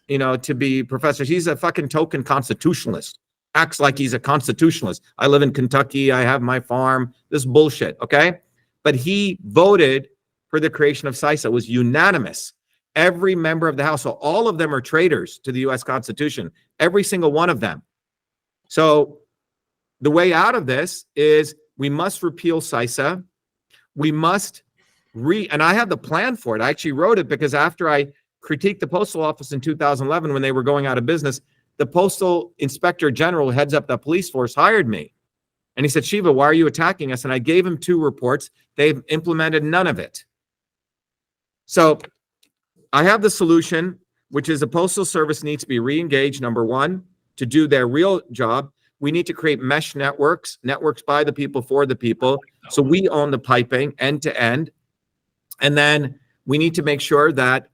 to be professors. He's a fucking token constitutionalist. Acts like he's a constitutionalist. I live in Kentucky. I have my farm. This bullshit, okay? But he voted for the creation of CISA. It was unanimous. Every member of the House, so all of them are traitors to the U.S. Constitution. Every single one of them. So the way out of this is we must repeal CISA. We must and I have the plan for it. I actually wrote it because after I critiqued the Postal Office in 2011 when they were going out of business, the postal inspector general who heads up the police force hired me. And he said, Shiva, why are you attacking us? And I gave him 2 reports. They've implemented none of it. So I have the solution, which is the Postal Service needs to be re-engaged, number 1, to do their real job. We need to create mesh networks by the people, for the people. So we own the piping end to end. And then we need to make sure that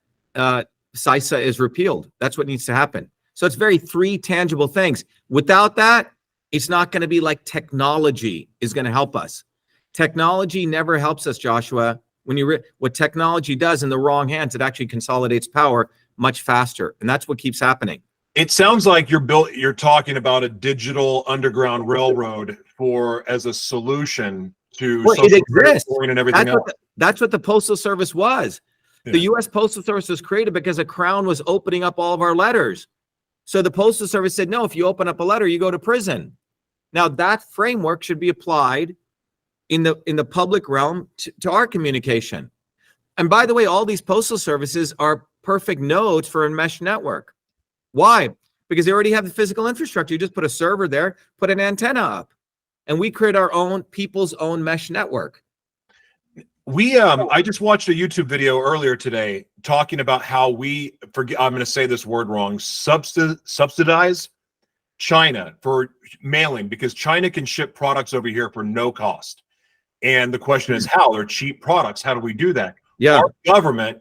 CISA is repealed. That's what needs to happen. So it's 3 tangible things. Without that, it's not going to be like technology is going to help us. Technology never helps us, Joshua. When what technology does in the wrong hands, it actually consolidates power much faster. And that's what keeps happening. It sounds like you're talking about a digital underground railroad as a solution to it exists and everything else. That's what the Postal Service was. Yeah. The U.S. Postal Service was created because the Crown was opening up all of our letters. So the Postal Service said, no, if you open up a letter, you go to prison. Now that framework should be applied in the public realm to our communication. And by the way, all these postal services are perfect nodes for a mesh network. Why? Because they already have the physical infrastructure. You just put a server there, put an antenna up, and we create our own people's own mesh network. I just watched a YouTube video earlier today talking about how I'm going to say this word wrong, subsidize China for mailing, because China can ship products over here for no cost. And the question is how? They're cheap products. How do we do that? Yeah. Our government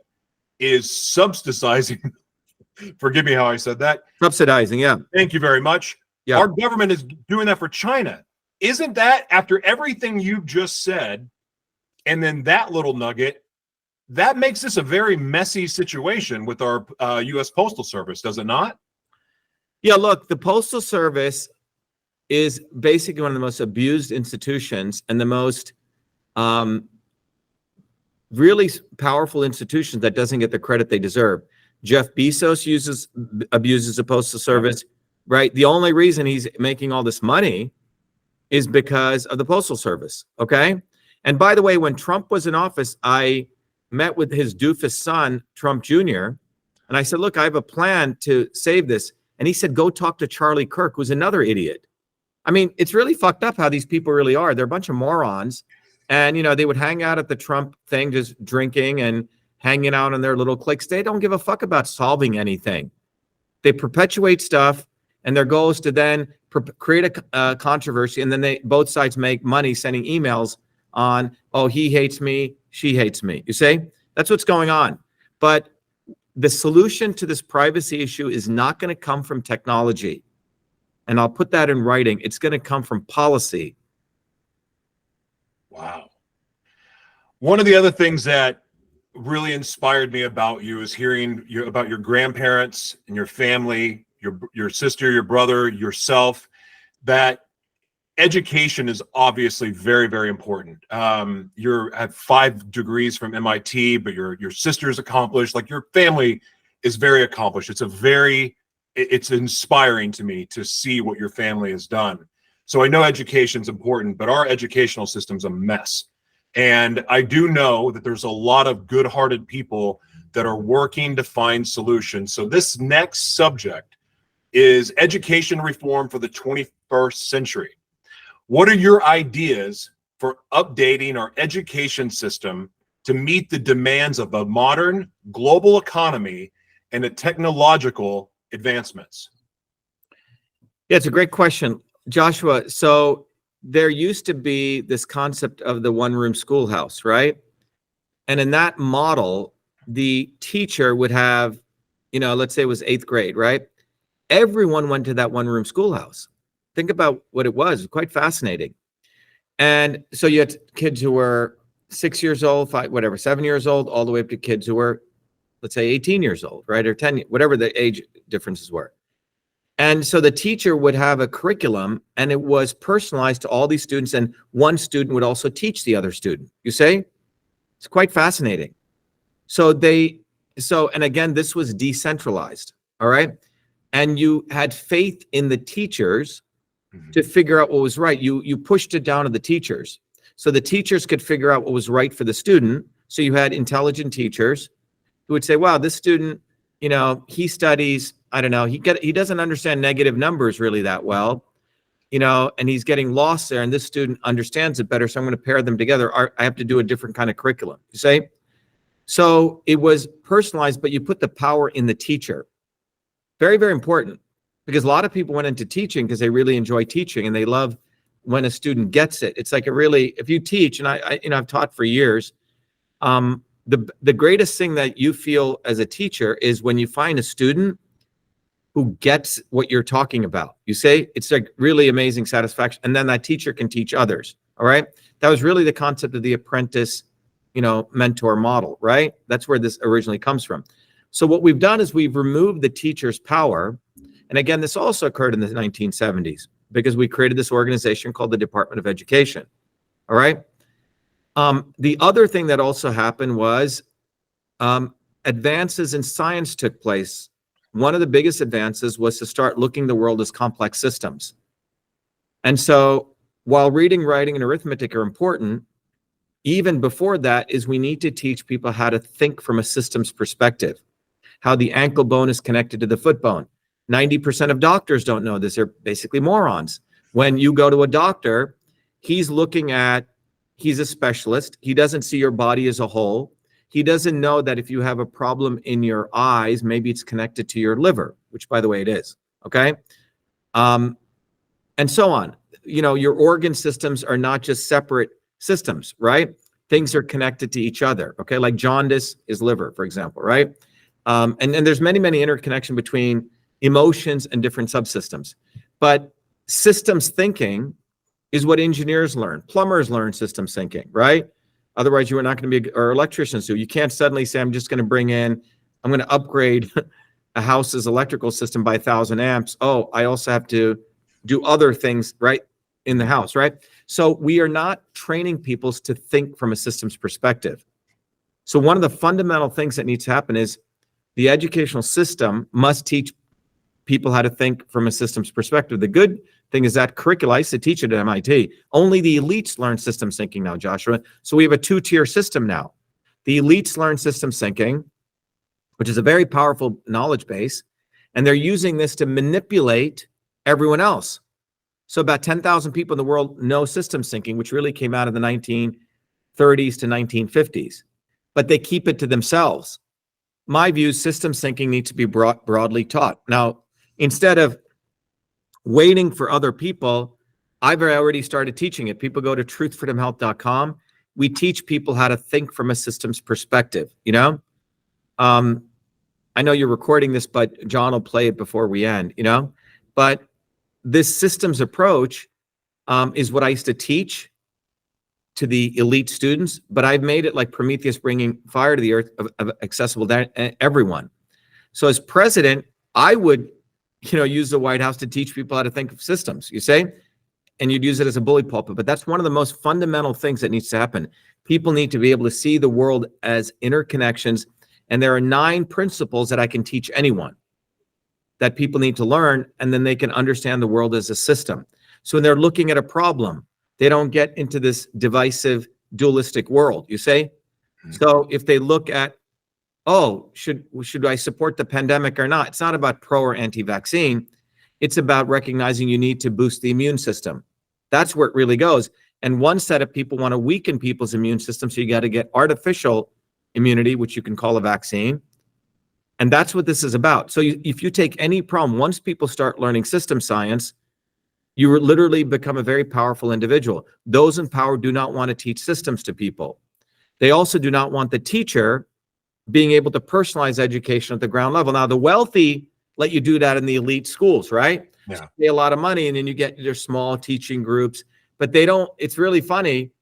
is subsidizing. Forgive me how I said that. Subsidizing, yeah. Thank you very much. Yeah. Our government is doing that for China. Isn't that, after everything you've just said, and then that little nugget, that makes this a very messy situation with our U.S. Postal Service, does it not? Yeah, look, the Postal Service is basically one of the most abused institutions and the most really powerful institutions that doesn't get the credit they deserve. Jeff Bezos abuses the Postal Service, right? The only reason he's making all this money is because of the Postal Service, okay? And by the way, when Trump was in office, I met with his doofus son, Trump Jr., and I said, look, I have a plan to save this. And he said, go talk to Charlie Kirk, who's another idiot. I mean, it's really fucked up how these people really are. They're a bunch of morons. And, they would hang out at the Trump thing, just drinking and hanging out in their little cliques. They don't give a fuck about solving anything. They perpetuate stuff, and their goal is to then create a controversy, and then both sides make money sending emails on, oh, he hates me, she hates me. You see? That's what's going on. But the solution to this privacy issue is not going to come from technology. And I'll put that in writing. It's going to come from policy. Wow. One of the other things that really inspired me about you is hearing about your grandparents and your family, your sister, your brother, yourself, that education is obviously very, very important. You have 5 degrees from MIT, but your sister's accomplished. Like, your family is very accomplished. It's inspiring to me to see what your family has done. So I know education's important, but our educational system's a mess. And I do know that there's a lot of good-hearted people that are working to find solutions. So this next subject is education reform for the 21st century. What are your ideas for updating our education system to meet the demands of a modern global economy and the technological advancements? Yeah, it's a great question, Joshua. So there used to be this concept of the one-room schoolhouse, right? And in that model, the teacher would have, let's say it was 8th grade, right? Everyone went to that one-room schoolhouse. Think about what it was quite fascinating. And so you had kids who were 6 years old, 7 years old, all the way up to kids who were, let's say, 18 years old, right? Or 10, whatever the age differences were. And so the teacher would have a curriculum, and it was personalized to all these students, and one student would also teach the other student. You say? It's quite fascinating. And again, this was decentralized, all right? And you had faith in the teachers to figure out what was right. You pushed it down to the teachers. So the teachers could figure out what was right for the student. So you had intelligent teachers who would say, wow, this student, he studies I don't know, he doesn't understand negative numbers really that well, and he's getting lost there, and this student understands it better, so I'm going to pair them together. I have to do a different kind of curriculum, you see? So it was personalized, but you put the power in the teacher. Very, very important, because a lot of people went into teaching because they really enjoy teaching and they love when a student gets it. It's like if you teach, and I've taught for years, the greatest thing that you feel as a teacher is when you find a student who gets what you're talking about. You say it's like really amazing satisfaction, and then that teacher can teach others. All right, that was really the concept of the apprentice, mentor model, right? That's where this originally comes from. So what we've done is we've removed the teacher's power, and again, this also occurred in the 1970s because we created this organization called the Department of Education. All right. The other thing that also happened was advances in science took place. One of the biggest advances was to start looking the world as complex systems. And so while reading, writing, and arithmetic are important, even before that is we need to teach people how to think from a systems perspective, how the ankle bone is connected to the foot bone. 90% of doctors don't know this. They're basically morons. When you go to a doctor, he's a specialist. He doesn't see your body as a whole. He doesn't know that if you have a problem in your eyes, maybe it's connected to your liver, which by the way it is, okay? And so on. Your organ systems are not just separate systems, right? Things are connected to each other, okay? Like jaundice is liver, for example, right? And there's many, many interconnection between emotions and different subsystems. But systems thinking is what engineers learn. Plumbers learn systems thinking, right? Otherwise, you are not going to be, or electricians do. You can't suddenly say, I'm going to upgrade a house's electrical system by 1,000 amps. Oh, I also have to do other things, right, in the house, right? So we are not training people to think from a systems perspective. So one of the fundamental things that needs to happen is the educational system must teach people how to think from a systems perspective. The good thing is that curricula, I used to teach it at MIT. Only the elites learn systems thinking now, Joshua. So we have a two-tier system now. The elites learn systems thinking, which is a very powerful knowledge base, and they're using this to manipulate everyone else. So about 10,000 people in the world know systems thinking, which really came out of the 1930s to 1950s, but they keep it to themselves. My view, systems thinking needs to be broadly taught. Now, instead of waiting for other people, I've already started teaching it. People go to truthfreedomhealth.com. We teach people how to think from a systems perspective, I know you're recording this, but John will play it before we end, But this systems approach is what I used to teach to the elite students, but I've made it like Prometheus bringing fire to the earth, accessible to everyone. So as president, I would use the White House to teach people how to think of systems, you say, and you'd use it as a bully pulpit. But that's one of the most fundamental things that needs to happen. People need to be able to see the world as interconnections. And there are 9 principles that I can teach anyone that people need to learn, and then they can understand the world as a system. So when they're looking at a problem, they don't get into this divisive, dualistic world, you say? So if they look at, oh, should I support the pandemic or not? It's not about pro or anti-vaccine. It's about recognizing you need to boost the immune system. That's where it really goes. And one set of people want to weaken people's immune system, so you got to get artificial immunity, which you can call a vaccine. And that's what this is about. So if you take any problem, once people start learning system science, you literally become a very powerful individual. Those in power do not want to teach systems to people. They also do not want the teacher being able to personalize education at the ground level. Now, the wealthy let you do that in the elite schools, right? Yeah. So pay a lot of money, and then you get your small teaching groups. But they don't, it's really funny,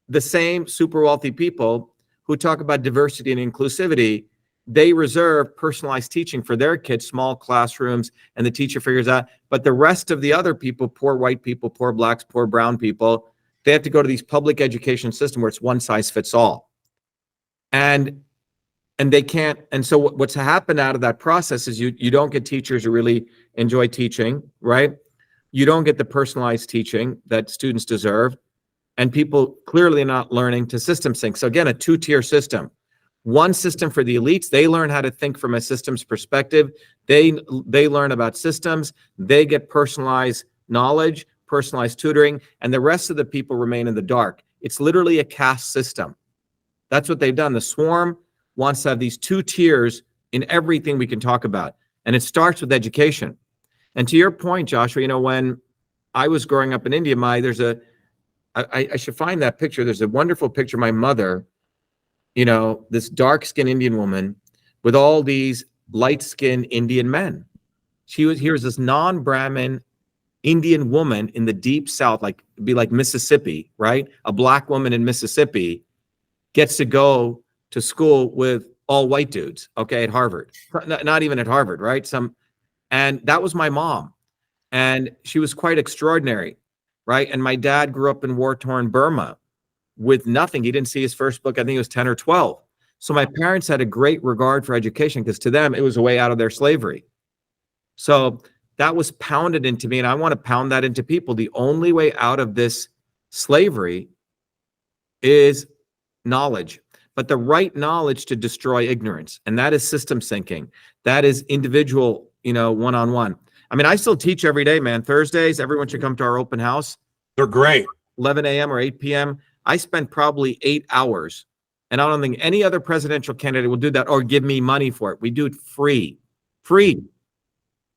the same super wealthy people who talk about diversity and inclusivity, they reserve personalized teaching for their kids, small classrooms, and the teacher figures out. But the rest of the other people, poor white people, poor blacks, poor brown people, they have to go to these public education system where it's one size fits all. And they can't. And so what's happened out of that process is you don't get teachers who really enjoy teaching, right? You don't get the personalized teaching that students deserve. And people clearly are not learning to system think. So again, a two-tier system. one system for the elites. They learn how to think from a systems perspective. They learn about systems. They get personalized knowledge, personalized tutoring, and the rest of the people remain in the dark. It's literally a caste system. That's what they've done. The swarm wants to have these two tiers in everything we can talk about. And it starts with education. And to your point, Joshua, you know, when I was growing up in India, I should find that picture. There's a wonderful picture of my mother, you know, this dark-skinned Indian woman with all these light-skinned Indian men. Here's this non-Brahmin Indian woman in the deep South, be like Mississippi, right? A black woman in Mississippi gets to go to school with all white dudes, okay, at Harvard. Not even at Harvard, right? And that was my mom. And she was quite extraordinary, right? And my dad grew up in war-torn Burma with nothing. He didn't see his first book, I think it was 10 or 12. So my parents had a great regard for education because to them, it was a way out of their slavery. So that was pounded into me, and I want to pound that into people. The only way out of this slavery is knowledge, but the right knowledge to destroy ignorance. And that is system thinking. That is individual, you know, one-on-one. I mean, I still teach every day, man. Thursdays, everyone should come to our open house. They're great. 11 a.m. or 8 p.m. I spend probably 8 hours. And I don't think any other presidential candidate will do that or give me money for it. We do it free. Free.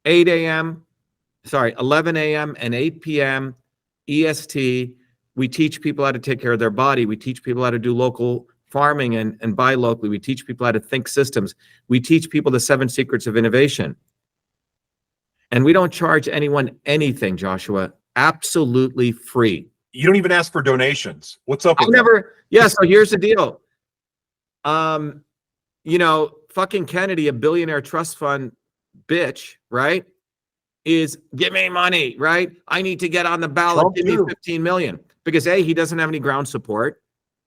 11 a.m. and 8 p.m. EST. We teach people how to take care of their body. We teach people how to do local farming and buy locally. We teach people how to think systems. We teach people the 7 secrets of innovation. And we don't charge anyone anything, Joshua. Absolutely free. You don't even ask for donations. What's up with Yeah, so here's the deal. You know, fucking Kennedy, a billionaire trust fund bitch, right? Is give me money, right? I need to get on the ballot. Trump give me 15 million. Because A, he doesn't have any ground support.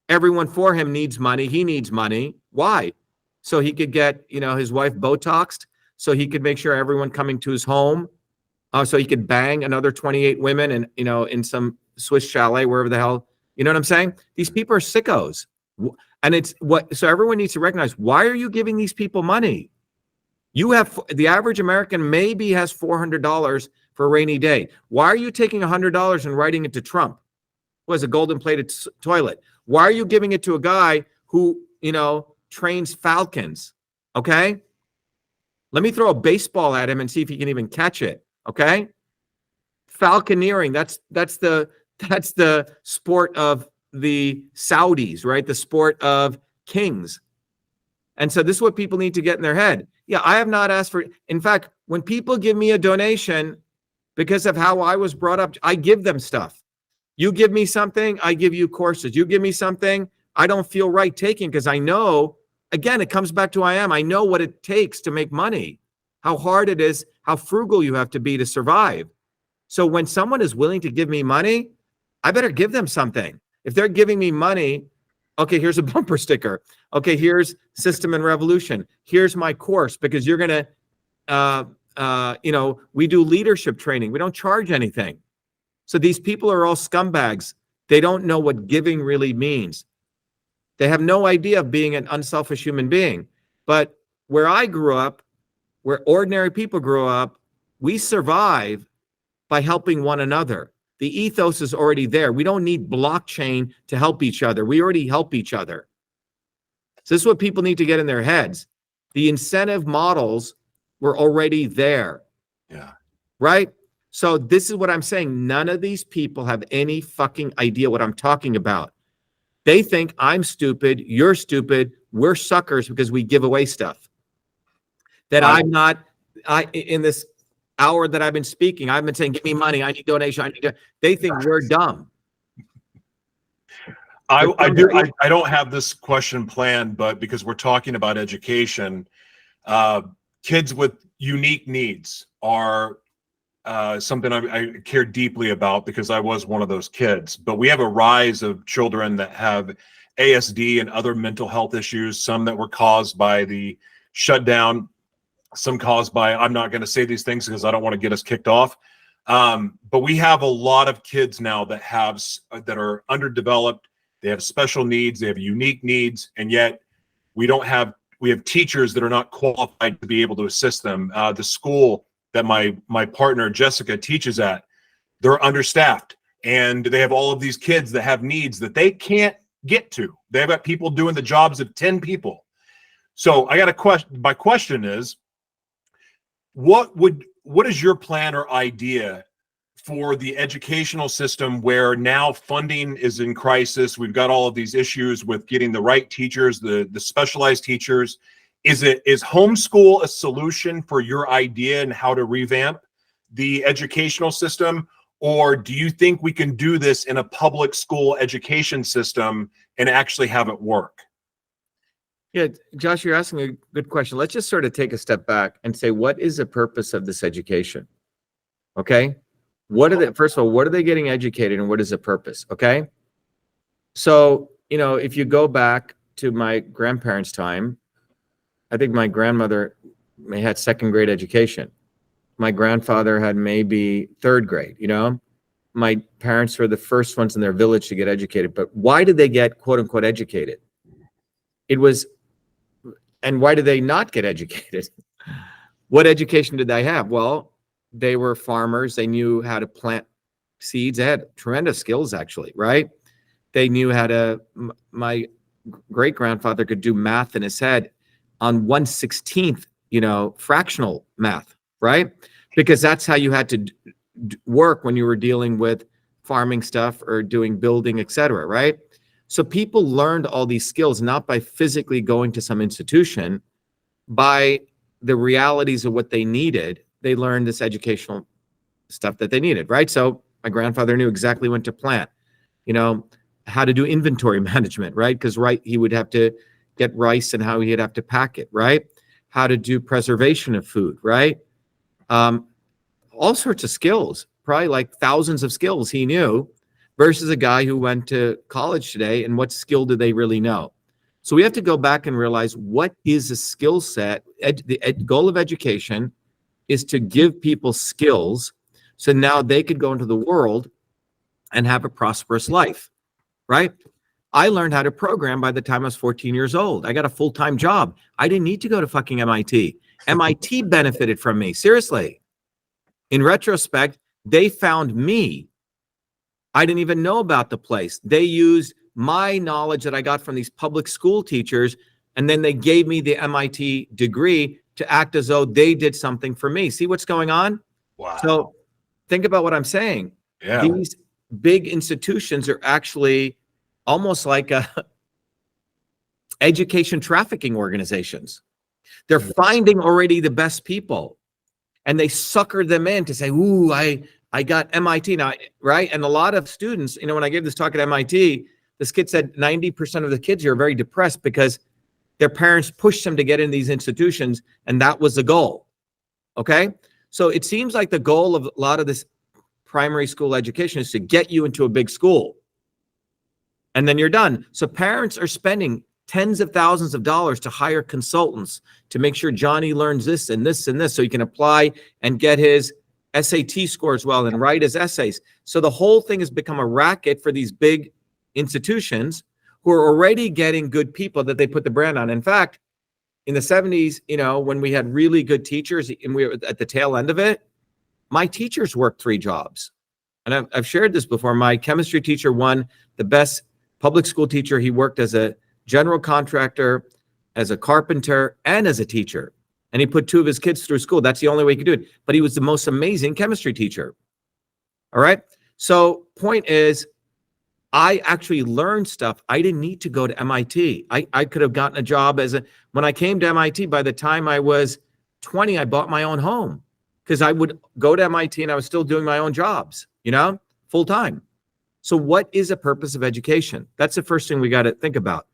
Everyone for him needs money. He needs money. Why? So he could get, you know, his wife Botoxed, so he could make sure everyone coming to his home, so he could bang another 28 women and, you know, in some Swiss chalet, wherever the hell, you know what I'm saying? These people are sickos. And so everyone needs to recognize, why are you giving these people money? You have, the average American maybe has $400 for a rainy day. Why are you taking $100 and writing it to Trump, who has a golden plated toilet? Why are you giving it to a guy who, you know, trains falcons? Okay. Let me throw a baseball at him and see if he can even catch it. Okay. Falconeering. That's the sport of the Saudis, right? The sport of kings. And so this is what people need to get in their head. Yeah, I have not asked for, in fact, when people give me a donation because of how I was brought up, I give them stuff. You give me something, I give you courses. You give me something, I don't feel right taking because I know, again, it comes back to who I am. I know what it takes to make money, how hard it is, how frugal you have to be to survive. So when someone is willing to give me money, I better give them something. If they're giving me money, okay, here's a bumper sticker. Okay, here's System and Revolution. Here's my course, because you're going to, you know, we do leadership training. We don't charge anything. So these people are all scumbags. They don't know what giving really means. They have no idea of being an unselfish human being. But where I grew up, where ordinary people grew up, we survive by helping one another. The ethos is already there. We don't need blockchain to help each other. We already help each other. So this is what people need to get in their heads. The incentive models were already there. Yeah. Right? So this is what I'm saying. None of these people have any fucking idea what I'm talking about. They think I'm stupid, you're stupid, we're suckers because we give away stuff. That in this hour that I've been speaking, I've been saying, give me money, I need donation, they think we're dumb. I don't have this question planned, but because we're talking about education, kids with unique needs are something I care deeply about because I was one of those kids. But we have a rise of children that have ASD and other mental health issues, some that were caused by the shutdown, some caused by, I'm not going to say these things because I don't want to get us kicked off. But we have a lot of kids now that are underdeveloped. They have special needs. They have unique needs. And yet We have teachers that are not qualified to be able to assist them. The school that my partner Jessica teaches at, they're understaffed, and they have all of these kids that have needs that they can't get to. They've got people doing the jobs of 10 people. So I got a question. My question is, what is your plan or idea for the educational system where now funding is in crisis? We've got all of these issues with getting the right teachers, the specialized teachers. Is homeschool a solution for your idea and how to revamp the educational system? Or do you think we can do this in a public school education system and actually have it work? Yeah, Josh, you're asking a good question. Let's just sort of take a step back and say, what is the purpose of this education? Okay. First of all, what are they getting educated and what is the purpose? Okay. So, if you go back to my grandparents' time, I think my grandmother may had second grade education. My grandfather had maybe third grade, My parents were the first ones in their village to get educated. But why did they get quote unquote educated? And why did they not get educated? What education did they have? Well, they were farmers. They knew how to plant seeds. They had tremendous skills, actually, right? They knew how to, my great grandfather could do math in his head on 1/16th, fractional math, right? Because that's how you had to work when you were dealing with farming stuff or doing building, etc., right? So people learned all these skills not by physically going to some institution, by the realities of what they needed. They learned this educational stuff that they needed, right? So my grandfather knew exactly when to plant, how to do inventory management, right? Because he would have to get rice and how he'd have to pack it, right? How to do preservation of food, right? All sorts of skills, probably like thousands of skills he knew, versus a guy who went to college today, and what skill do they really know? So we have to go back and realize, what is a skill set? The goal of education is to give people skills so now they could go into the world and have a prosperous life, right? I learned how to program by the time I was 14 years old. I got a full-time job. I didn't need to go to fucking MIT. MIT benefited from me, seriously. In retrospect, they found me. I didn't even know about the place. They used my knowledge that I got from these public school teachers, and then they gave me the MIT degree to act as though they did something for me. See what's going on? Wow. So think about what I'm saying. Yeah. These big institutions are actually almost like education trafficking organizations. They're finding already the best people, and they sucker them in to say, ooh, I got MIT now, right? And a lot of students, when I gave this talk at MIT, this kid said 90% of the kids here are very depressed because their parents pushed them to get in these institutions, and that was the goal, okay? So it seems like the goal of a lot of this primary school education is to get you into a big school, and then you're done. So parents are spending tens of thousands of dollars to hire consultants to make sure Johnny learns this and this and this so he can apply and get his SAT scores well and write his essays. So the whole thing has become a racket for these big institutions who are already getting good people that they put the brand on. In fact, in the 70s, when we had really good teachers and we were at the tail end of it, my teachers worked 3 jobs. And I've shared this before. My chemistry teacher won the best public school teacher. He worked as a general contractor, as a carpenter, and as a teacher. And he put 2 of his kids through school. That's the only way he could do it. But he was the most amazing chemistry teacher. All right. So point is, I actually learned stuff. I didn't need to go to MIT. I could have gotten a job when I came to MIT, by the time I was 20, I bought my own home because I would go to MIT and I was still doing my own jobs, full time. So what is the purpose of education? That's the first thing we got to think about.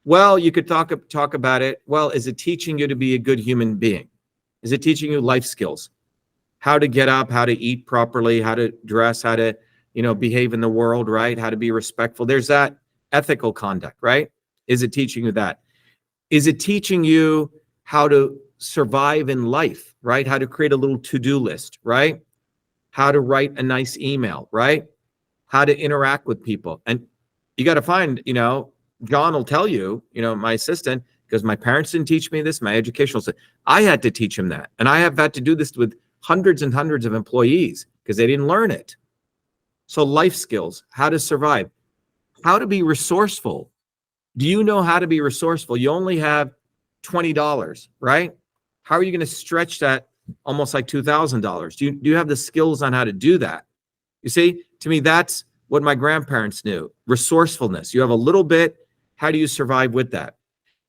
Well, you could talk about it. Well, is it teaching you to be a good human being? Is it teaching you life skills? How to get up, how to eat properly, how to dress, how to, behave in the world, right? How to be respectful. There's that ethical conduct, right? Is it teaching you that? Is it teaching you how to survive in life, right? How to create a little to-do list, right? How to write a nice email, right? How to interact with people. And you got to find, John will tell you, my assistant, because my parents didn't teach me this, my educational system. I had to teach them that. And I have had to do this with hundreds and hundreds of employees because they didn't learn it. So life skills, how to survive, how to be resourceful. Do you know how to be resourceful? You only have $20, right? How are you going to stretch that almost like $2,000? Do you have the skills on how to do that? You see, to me, that's what my grandparents knew. Resourcefulness. You have a little bit. How do you survive with that?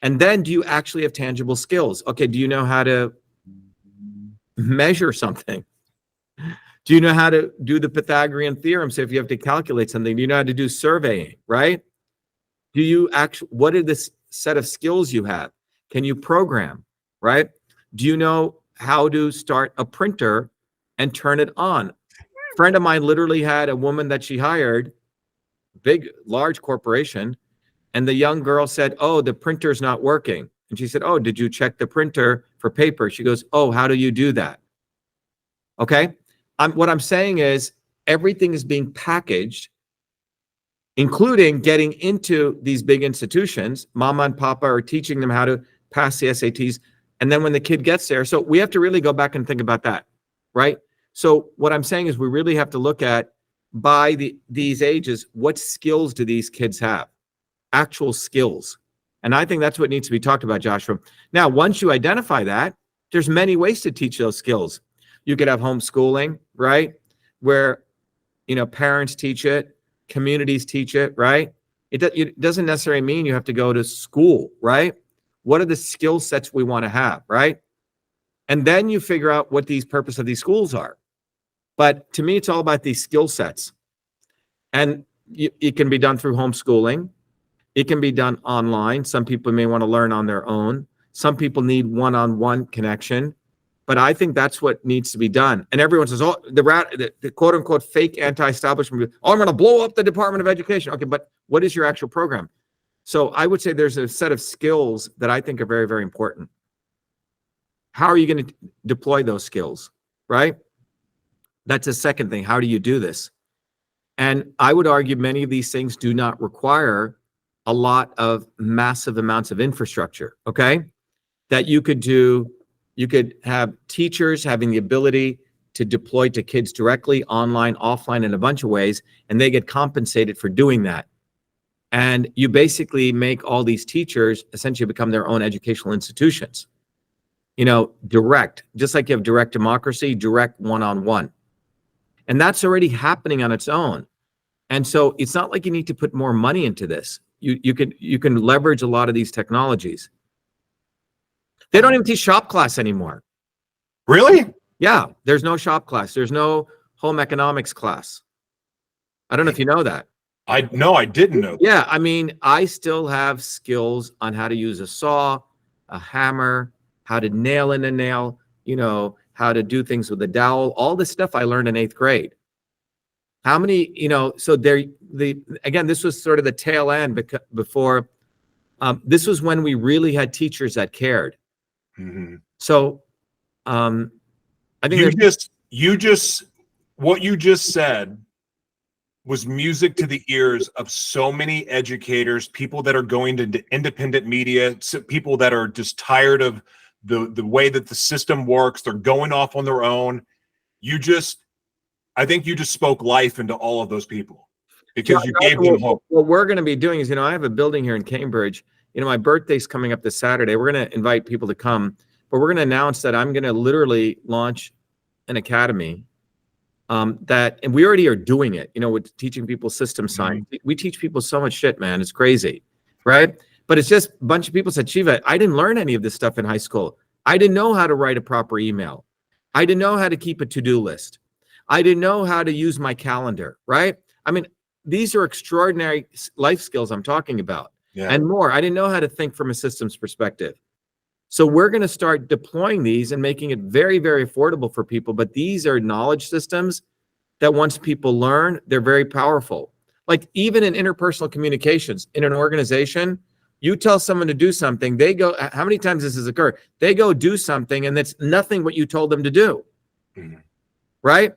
And then do you actually have tangible skills? Okay, do you know how to measure something? Do you know how to do the Pythagorean theorem? So if you have to calculate something, do you know how to do surveying, right? Do you actually, what are the set of skills you have? Can you program, right? Do you know how to start a printer and turn it on? A friend of mine literally had a woman that she hired, large corporation, and the young girl said, oh, the printer's not working. And she said, oh, did you check the printer for paper? She goes, oh, how do you do that? Okay. What I'm saying is everything is being packaged, including getting into these big institutions. Mama and Papa are teaching them how to pass the SATs. And then when the kid gets there, so we have to really go back and think about that, right? So what I'm saying is we really have to look at by these ages, what skills do these kids have? Actual skills. And I think that's what needs to be talked about, Joshua. Now, once you identify that, there's many ways to teach those skills. You could have homeschooling, right? Where, parents teach it, communities teach it, right? It doesn't necessarily mean you have to go to school, right? What are the skill sets we want to have, right? And then you figure out what the purpose of these schools are. But to me, it's all about these skill sets. And it can be done through homeschooling. It can be done online. Some people may want to learn on their own. Some people need one-on-one connection. But I think that's what needs to be done. And everyone says, oh, the quote-unquote fake anti-establishment, oh, I'm going to blow up the Department of Education. Okay, but what is your actual program? So I would say there's a set of skills that I think are very, very important. How are you going to deploy those skills, right? That's the second thing. How do you do this? And I would argue many of these things do not require a lot of massive amounts of infrastructure, okay? That you could do. You could have teachers having the ability to deploy to kids directly, online, offline, in a bunch of ways, and they get compensated for doing that. And you basically make all these teachers essentially become their own educational institutions. Direct, just like you have direct democracy, direct one-on-one. And that's already happening on its own. And so it's not like you need to put more money into this. You can leverage a lot of these technologies. They don't even teach shop class anymore. Really? Yeah, there's no shop class. There's no home economics class. I don't know if you know that. I didn't know. Yeah, I mean, I still have skills on how to use a saw, a hammer, how to nail in a nail, how to do things with a dowel, all this stuff I learned in 8th grade. How many, so again, this was sort of the tail end before, this was when we really had teachers that cared. Mm-hmm. So, I think what you just said was music to the ears of so many educators, people that are going to independent media, people that are just tired of the way that the system works. They're going off on their own. I think you just spoke life into all of those people because you gave them hope. What we're going to be doing is, I have a building here in Cambridge. My birthday's coming up this Saturday. We're going to invite people to come, but we're going to announce that I'm going to literally launch an academy and we already are doing it, with teaching people system science. Mm-hmm. We teach people so much shit, man. It's crazy, right? But it's just a bunch of people said, Shiva, I didn't learn any of this stuff in high school. I didn't know how to write a proper email. I didn't know how to keep a to-do list. I didn't know how to use my calendar, right? I mean, these are extraordinary life skills I'm talking about. Yeah. And more. I didn't know how to think from a systems perspective. So we're going to start deploying these and making it very, very affordable for people. But these are knowledge systems that once people learn, they're very powerful. Like even in interpersonal communications, in an organization, you tell someone to do something, they go, how many times this has occurred? They go do something and it's nothing what you told them to do, right?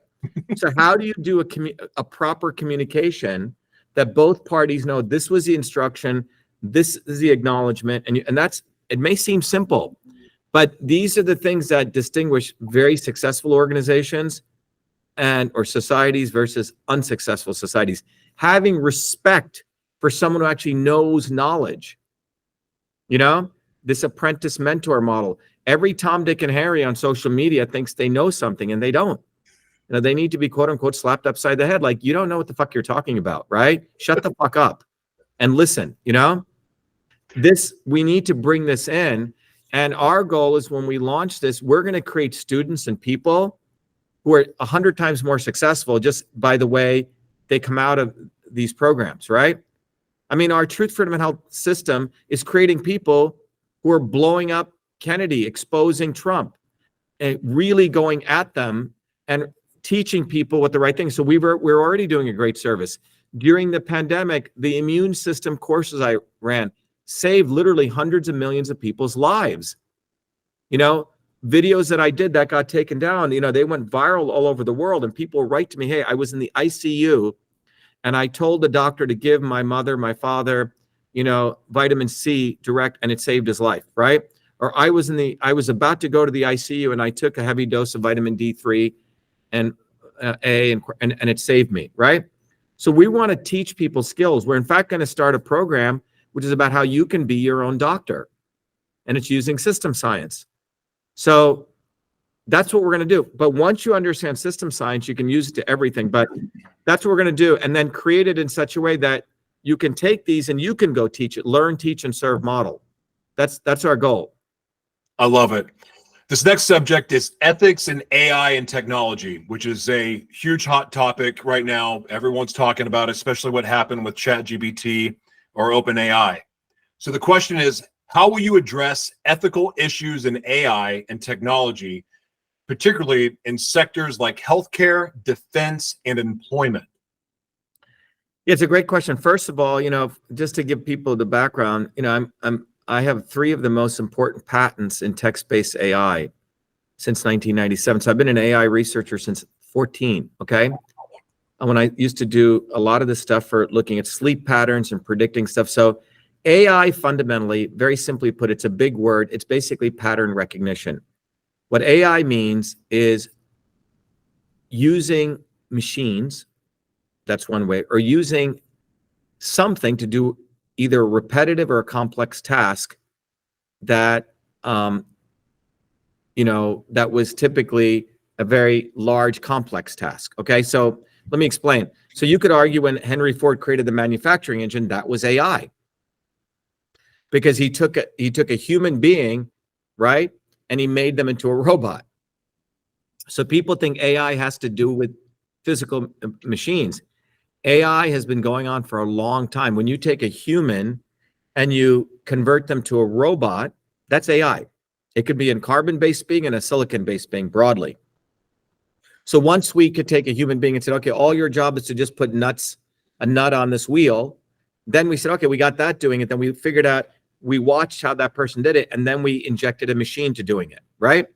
So how do you do a proper communication that both parties know this was the instruction, this is the acknowledgement, and It may seem simple, but these are the things that distinguish very successful organizations or societies versus unsuccessful societies. Having respect for someone who actually knows knowledge. This apprentice mentor model. Every Tom, Dick, and Harry on social media thinks they know something, and they don't. They need to be, quote unquote, slapped upside the head. Like, you don't know what the fuck you're talking about, right? Shut the fuck up and listen. We need to bring this in. And our goal is, when we launch this, we're going to create students and people who are 100 times more successful just by the way they come out of these programs, right? I mean, our Truth, Freedom, and Health system is creating people who are blowing up Kennedy, exposing Trump, and really going at them and teaching people what the right thing is. So we're already doing a great service. During the pandemic, the immune system courses I ran saved literally hundreds of millions of people's lives. Videos that I did that got taken down, they went viral all over the world, and people write to me, hey, I was in the ICU and I told the doctor to give my mother, my father, vitamin C direct, and it saved his life, right? Or I was about to go to the ICU and I took a heavy dose of vitamin D3 and A, and it saved me, right? So we want to teach people skills. We're in fact going to start a program which is about how you can be your own doctor, and it's using system science. So that's what we're going to do. But once you understand system science, you can use it to everything. But that's what we're going to do, and then create it in such a way that you can take these and you can go teach it, learn, teach, and serve model. That's our goal. I love it. This next subject is ethics in AI and technology, which is a huge hot topic right now. Everyone's talking about it, especially what happened with ChatGPT or OpenAI. So the question is, how will you address ethical issues in AI and technology, particularly in sectors like healthcare, defense, and employment? Yeah, it's a great question. First of all, just to give people the background, I have 3 of the most important patents in text-based AI since 1997. So I've been an AI researcher since 14, okay? And when I used to do a lot of this stuff for looking at sleep patterns and predicting stuff. So AI fundamentally, very simply put, it's a big word. It's basically pattern recognition. What AI means is using machines, that's one way, or using something to do either a repetitive or a complex task that, that was typically a very large, complex task. Okay, so let me explain. So you could argue when Henry Ford created the manufacturing engine, that was AI, because he took a human being, right, and he made them into a robot. So people think AI has to do with physical machines. AI has been going on for a long time. When you take a human and you convert them to a robot, that's AI. It could be a carbon-based being and a silicon-based being broadly. So once we could take a human being and said, okay, all your job is to just put a nut on this wheel, then we said, okay, we got that doing it. Then we figured out, we watched how that person did it, and then we injected a machine to doing it, right?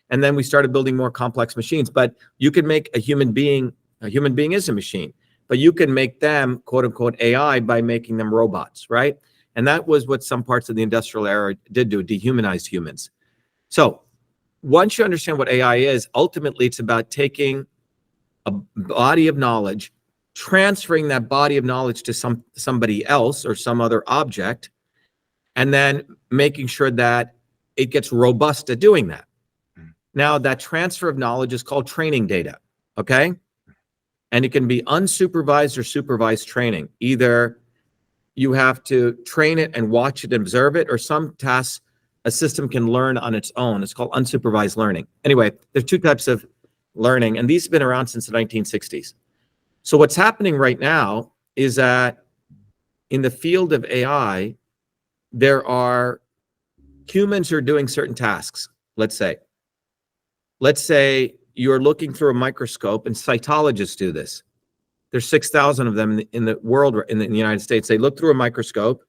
And then we started building more complex machines. But you can make a human being is a machine, but you can make them, quote unquote, AI by making them robots, right? And that was what some parts of the industrial era did do, dehumanized humans. So once you understand what AI is, ultimately it's about taking a body of knowledge, transferring that body of knowledge to somebody else or some other object, and then making sure that it gets robust at doing that. Now, that transfer of knowledge is called training data, okay? And it can be unsupervised or supervised training. Either you have to train it and watch it and observe it, or some tasks a system can learn on its own. It's called unsupervised learning. Anyway, there's 2 types of learning, and these have been around since the 1960s. So what's happening right now is that in the field of AI, there are humans who are doing certain tasks. Let's say you're looking through a microscope, and cytologists do this. There's 6,000 of them in the world, in the United States. They look through a microscope,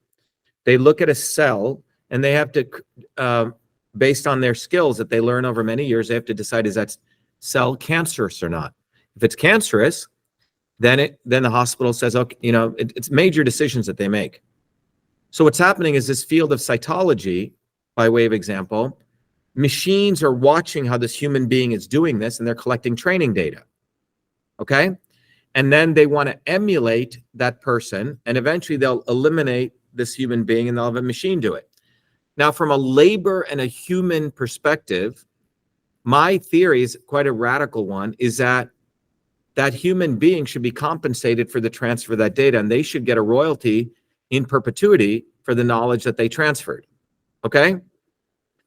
they look at a cell, and they have to, based on their skills that they learn over many years, they have to decide, is that cell cancerous or not? If it's cancerous, then the hospital says, okay, it's major decisions that they make. So what's happening is this field of cytology by way of example, machines are watching how this human being is doing this, and they're collecting training data. Okay? And then they want to emulate that person, and eventually they'll eliminate this human being and they'll have a machine do it. Now, from a labor and a human perspective, my theory is quite a radical one, is that that human being should be compensated for the transfer of that data, and they should get a royalty in perpetuity for the knowledge that they transferred. Okay?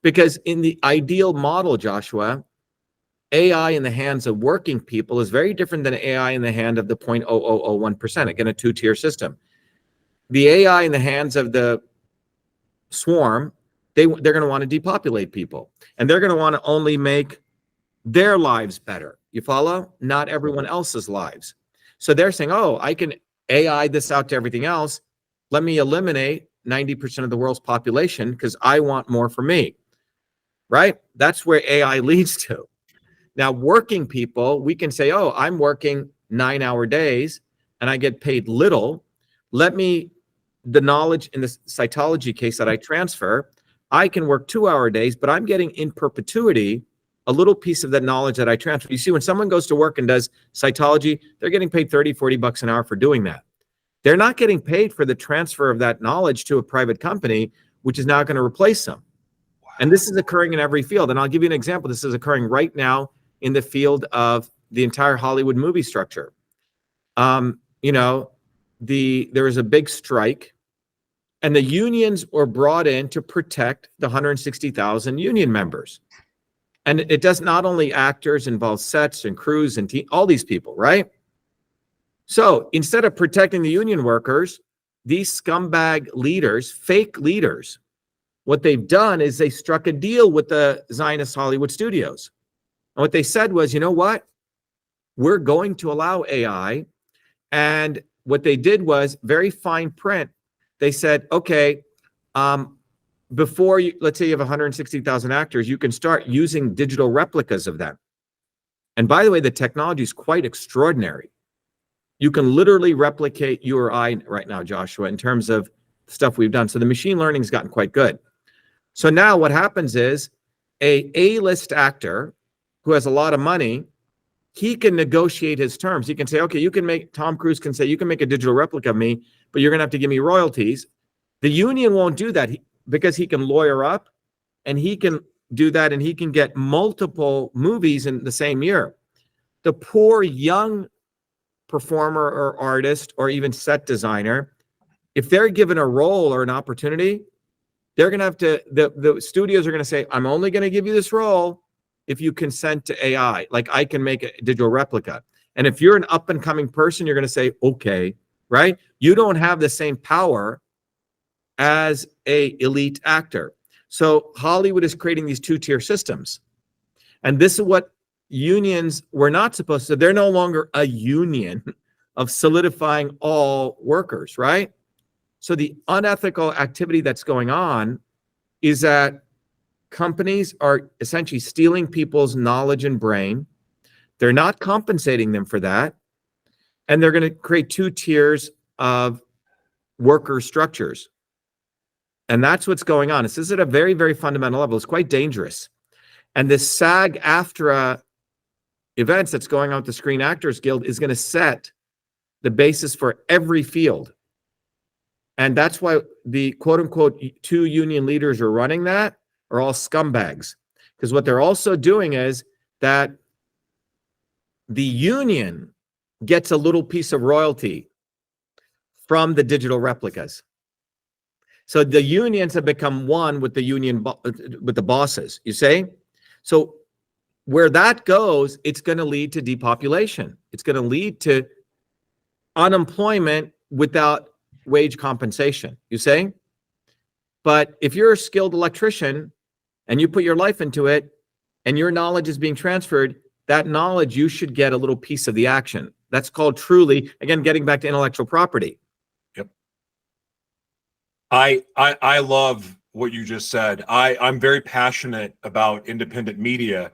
Because in the ideal model, Joshua, AI in the hands of working people is very different than AI in the hand of the 0.0001%. Again, a two-tier system. The AI in the hands of the swarm, they're going to want to depopulate people, and they're going to want to only make their lives better. You follow? Not everyone else's lives. So they're saying, oh, I can AI this out to everything else. Let me eliminate 90% of the world's population because I want more for me. Right? That's where AI leads to. Now, working people, we can say, oh, I'm working 9-hour days and I get paid little. Let me, the knowledge in the cytology case that I transfer, I can work 2-hour days, but I'm getting in perpetuity a little piece of that knowledge that I transfer. You see, when someone goes to work and does cytology, they're getting paid 30, 40 bucks an hour for doing that. They're not getting paid for the transfer of that knowledge to a private company, which is now going to replace them. Wow. And this is occurring in every field. And I'll give you an example. This is occurring right now in the field of the entire Hollywood movie structure. You know, there is a big strike, and the unions were brought in to protect the 160,000 union members. And it does not only actors, involve sets and crews and all these people, right? So instead of protecting the union workers, these scumbag leaders, fake leaders, what they've done is they struck a deal with the Zionist Hollywood studios. And what they said was, you know what? We're going to allow AI. And what they did was very fine print. They said, okay, before you, let's say you have 160,000 actors, you can start using digital replicas of them. And by the way, the technology is quite extraordinary. You can literally replicate you or I right now, Joshua, in terms of stuff we've done. So the machine learning has gotten quite good. So now what happens is a A-list actor who has a lot of money, he can negotiate his terms. He can say, okay, you can make, Tom Cruise can say, you can make a digital replica of me, but you're going to have to give me royalties. The union won't do that because he can lawyer up, and he can do that, and he can get multiple movies in the same year. The poor young performer or artist or even set designer, if they're given a role or an opportunity, they're going to have to, the studios are going to say, I'm only going to give you this role if you consent to AI. Like, I can make a digital replica. And if you're an up and coming person, you're going to say, okay, right? You don't have the same power as a elite actor. So Hollywood is creating these two-tier systems. And this is what unions were not supposed to. They're no longer a union of solidifying all workers, right? So the unethical activity that's going on is that companies are essentially stealing people's knowledge and brain. They're not compensating them for that. And they're going to create two tiers of worker structures. And that's what's going on. This is at a very, very fundamental level. It's quite dangerous. And this SAG-AFTRA events that's going on with the Screen Actors Guild is going to set the basis for every field. And that's why the quote-unquote 2 union leaders are running that are all scumbags. Because what they're also doing is that the union gets a little piece of royalty from the digital replicas. So the unions have become one with the union, with the bosses, you see? So where that goes, it's going to lead to depopulation. It's going to lead to unemployment without wage compensation, you see? But if you're a skilled electrician and you put your life into it and your knowledge is being transferred, that knowledge, you should get a little piece of the action. That's called truly, again, getting back to intellectual property. Yep. I love what you just said. I'm very passionate about independent media.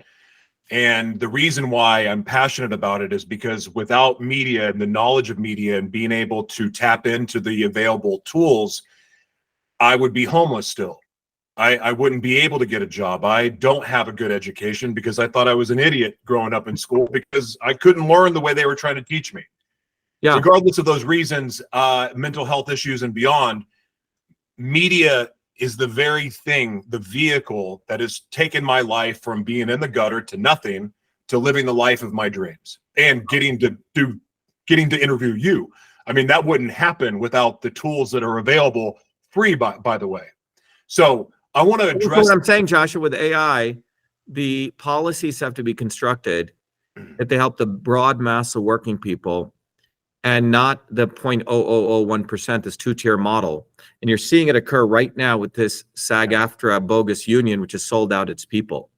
And the reason why I'm passionate about it is because without media and the knowledge of media and being able to tap into the available tools, I would be homeless still. I wouldn't be able to get a job. I don't have a good education because I thought I was an idiot growing up in school because I couldn't learn the way they were trying to teach me. Yeah. Regardless of those reasons, mental health issues and beyond, media is the very thing, the vehicle that has taken my life from being in the gutter to nothing to living the life of my dreams and getting to interview you. I mean, that wouldn't happen without the tools that are available free, by the way. So I want to address what I'm saying, Joshua, with AI, the policies have to be constructed that they help the broad mass of working people and not the 0.0001%, this two-tier model. And you're seeing it occur right now with this SAG-AFTRA bogus union, which has sold out its people.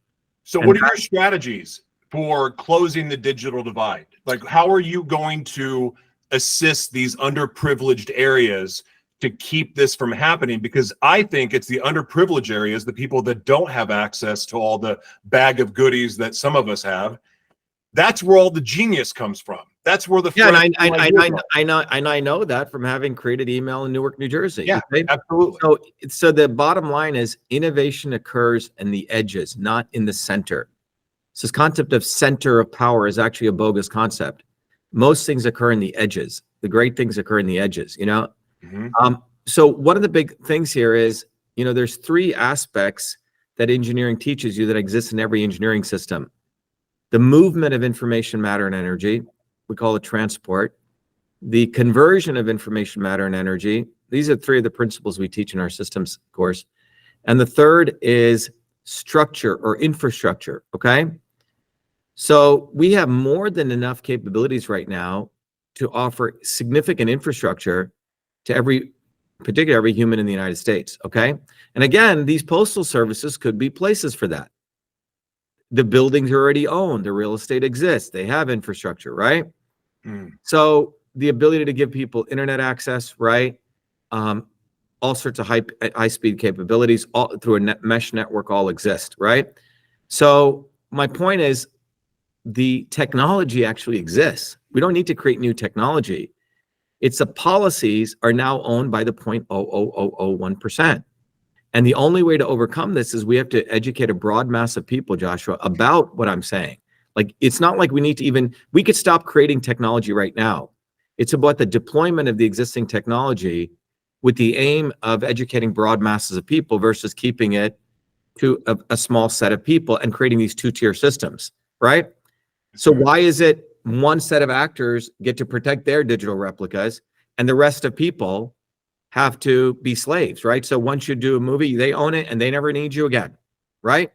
So what are your strategies for closing the digital divide? Like, how are you going to assist these underprivileged areas to keep this from happening? Because I think it's the underprivileged areas, the people that don't have access to all the bag of goodies that some of us have. That's where all the genius comes from. That's where the and I know that from having created email in Newark, New Jersey. Yeah, okay? absolutely. So the bottom line is innovation occurs in the edges, not in the center. So this concept of center of power is actually a bogus concept. Most things occur in the edges. The great things occur in the edges, you know? So one of the big things here is, you know, there's three aspects that engineering teaches you that exist in every engineering system. The movement of information, matter, and energy, we call it transport. The conversion of information, matter, and energy. These are three of the principles we teach in our systems course. And the third is structure or infrastructure, okay? So we have more than enough capabilities right now to offer significant infrastructure to every human in the United States, okay? And again, these postal services could be places for that. The buildings are already owned, the real estate exists, they have infrastructure, right? So the ability to give people internet access, right? All sorts of high-speed capabilities all through a mesh network all exist, right? So my point is the technology actually exists. We don't need to create new technology. It's the policies are now owned by the 0.00001%. And the only way to overcome this is we have to educate a broad mass of people, Joshua, about what I'm saying. Like, it's not like we need to we could stop creating technology right now. It's about the deployment of the existing technology with the aim of educating broad masses of people versus keeping it to a small set of people and creating these two-tier systems, right? So why is it one set of actors get to protect their digital replicas and the rest of people have to be slaves, right? So once you do a movie, they own it and they never need you again, right?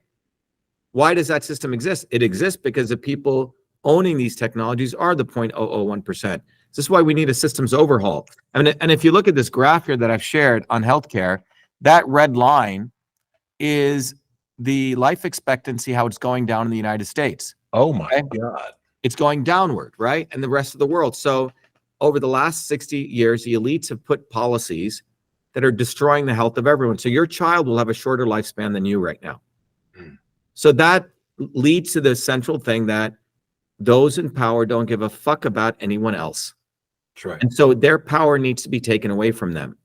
Why does that system exist? It exists because the people owning these technologies are the 0.001%. This is why we need a systems overhaul. And if you look at this graph here that I've shared on healthcare, that red line is the life expectancy, how it's going down in the United States. Oh my God. It's going downward, right? And the rest of the world. So over the last 60 years, the elites have put policies that are destroying the health of everyone. So your child will have a shorter lifespan than you right now. So that leads to the central thing that those in power don't give a fuck about anyone else. That's right. And so their power needs to be taken away from them.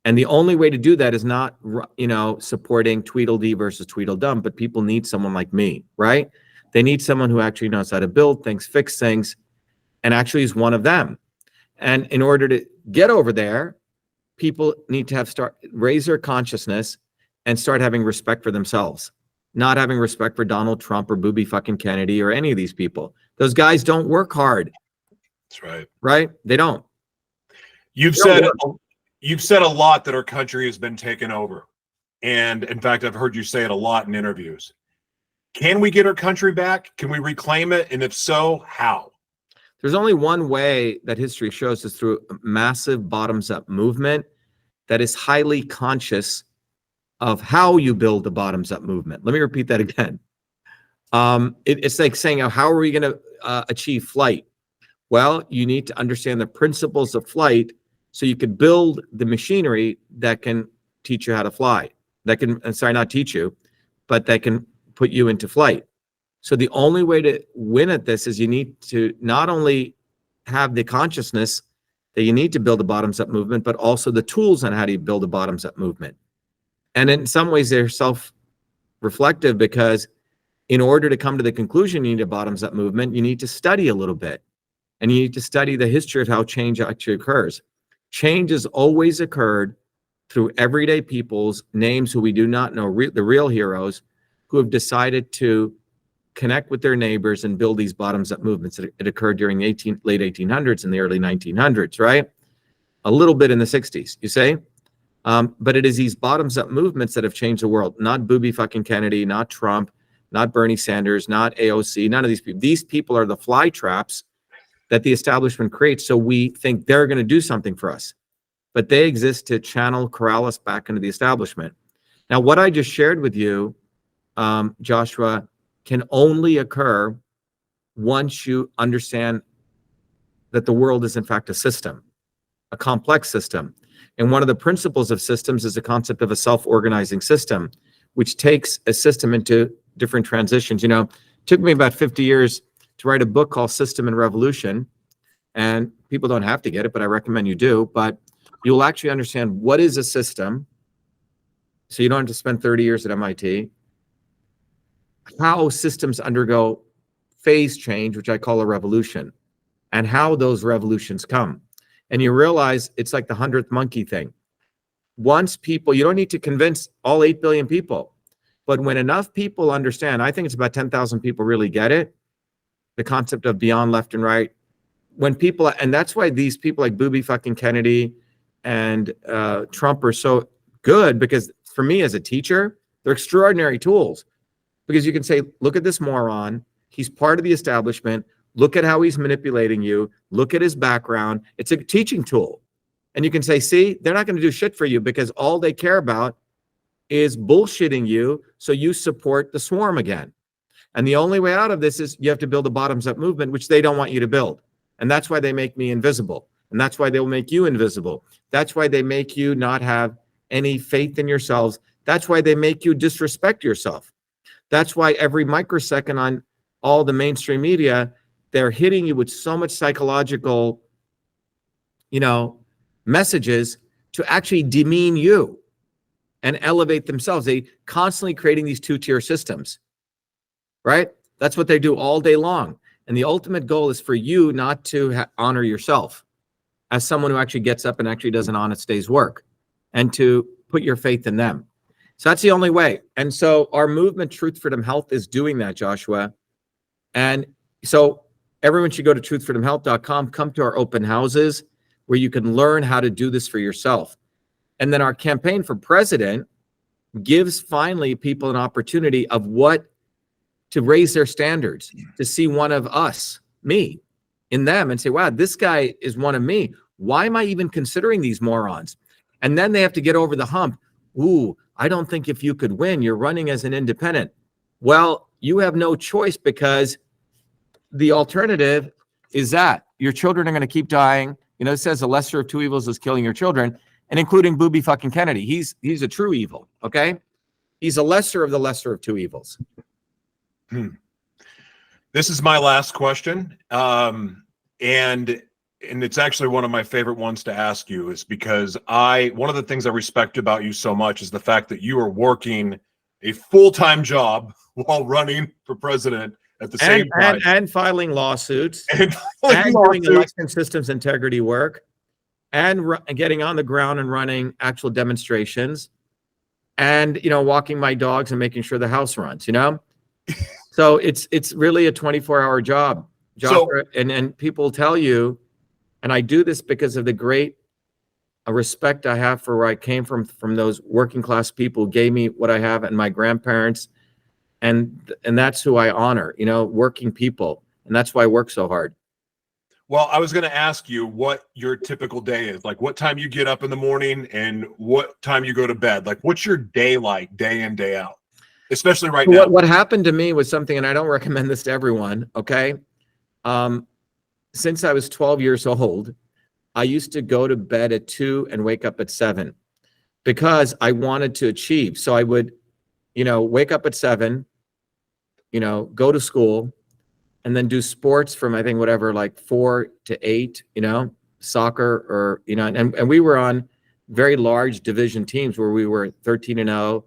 And the only way to do that is not, you know, supporting Tweedledee versus Tweedledum, but people need someone like me, right? They need someone who actually knows how to build things, fix things, and actually is one of them. And in order to get over there, people need to raise their consciousness and start having respect for themselves, not having respect for Donald Trump or Booby fucking Kennedy or any of these people. Those guys don't work hard. That's right. Right? They don't. You've said a lot that our country has been taken over. And in fact, I've heard you say it a lot in interviews. Can we get our country back? Can we reclaim it? And if so, how? There's only one way that history shows us, through a massive bottoms-up movement that is highly conscious of how you build the bottoms-up movement. Let me repeat that again. It's like saying, how are we going to achieve flight? Well, you need to understand the principles of flight so you could build the machinery that can teach you how to fly. That can, sorry, not teach you, but that can put you into flight. So the only way to win at this is you need to not only have the consciousness that you need to build a bottoms-up movement, but also the tools on how do you build a bottoms-up movement. And in some ways, they're self-reflective, because in order to come to the conclusion you need a bottoms-up movement, you need to study a little bit. And you need to study the history of how change actually occurs. Change has always occurred through everyday people's names who we do not know, the real heroes, who have decided to connect with their neighbors and build these bottoms-up movements. It occurred during the late 1800s and the early 1900s, right? A little bit in the 60s, you say? But it is these bottoms-up movements that have changed the world, not booby fucking Kennedy, not Trump, not Bernie Sanders, not AOC, none of these people. These people are the fly traps that the establishment creates, so we think they're going to do something for us. But they exist to corral us back into the establishment. Now, what I just shared with you, Joshua, can only occur once you understand that the world is in fact a system, a complex system. And one of the principles of systems is the concept of a self-organizing system, which takes a system into different transitions. It took me about 50 years to write a book called System and Revolution. And people don't have to get it, but I recommend you do. But you'll actually understand what is a system. So you don't have to spend 30 years at MIT. How systems undergo phase change, which I call a revolution, and how those revolutions come. And you realize it's like the 100th monkey thing. Once people, you don't need to convince all 8 billion people, but when enough people understand, I think it's about 10,000 people really get it, the concept of beyond left and right. When people, and that's why these people like booby fucking Kennedy and Trump are so good, because for me as a teacher, they're extraordinary tools. Because you can say, look at this moron, he's part of the establishment, look at how he's manipulating you, look at his background. It's a teaching tool. And you can say, see, they're not going to do shit for you, because all they care about is bullshitting you so you support the swarm again. And the only way out of this is you have to build a bottoms-up movement, which they don't want you to build. And that's why they make me invisible. And that's why they'll make you invisible. That's why they make you not have any faith in yourselves. That's why they make you disrespect yourself. That's why every microsecond on all the mainstream media, they're hitting you with so much psychological, messages to actually demean you and elevate themselves. They constantly creating these two-tier systems, right? That's what they do all day long. And the ultimate goal is for you not to honor yourself as someone who actually gets up and actually does an honest day's work, and to put your faith in them. So that's the only way. And so our movement, Truth, Freedom, Health, is doing that, Joshua. And so everyone should go to truthfreedomhealth.com, come to our open houses where you can learn how to do this for yourself. And then our campaign for president gives finally people an opportunity of to raise their standards, to see one of us, me, in them, and say, wow, this guy is one of me. Why am I even considering these morons? And then they have to get over the hump. Ooh, I don't think if you could win, you're running as an independent. Well, you have no choice, because the alternative is that your children are going to keep dying. It says the lesser of two evils is killing your children, and including booby fucking Kennedy. He's a true evil, okay? He's a lesser of the lesser of two evils. This is my last question. And it's actually one of my favorite ones to ask you, is because one of the things I respect about you so much is the fact that you are working a full-time job while running for president at the same time. And filing lawsuits. And doing election systems integrity work. And getting on the ground and running actual demonstrations. And, walking my dogs and making sure the house runs, So it's really a 24-hour job. And people tell you, and I do this because of the great respect I have for where I came from those working class people who gave me what I have, and my grandparents, and that's who I honor, working people, and that's why I work so hard. Well, I was going to ask you what your typical day is, like what time you get up in the morning and what time you go to bed. Like, what's your day like, day in, day out, especially right now? What happened to me was something, and I don't recommend this to everyone, okay? Since I was 12 years old, I used to go to bed at 2 and wake up at 7 because I wanted to achieve. So I would, wake up at 7, go to school, and then do sports from, I think, whatever, like 4 to 8, soccer, or, and we were on very large division teams where we were 13-0.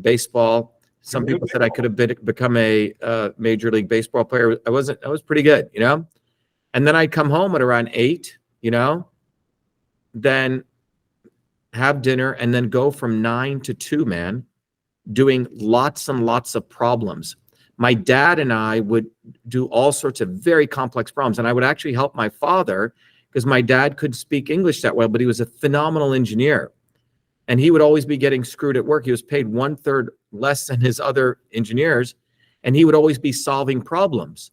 Baseball, some people said I could have become a Major League Baseball player. I wasn't. I was pretty good, you know. And then I'd come home at around 8, you know, then have dinner, and then go from 9 to 2, man, doing lots and lots of problems. My dad and I would do all sorts of very complex problems, and I would actually help my father because my dad couldn't speak English that well, but he was a phenomenal engineer. And he would always be getting screwed at work. He was paid 1/3 less than his other engineers, and he would always be solving problems.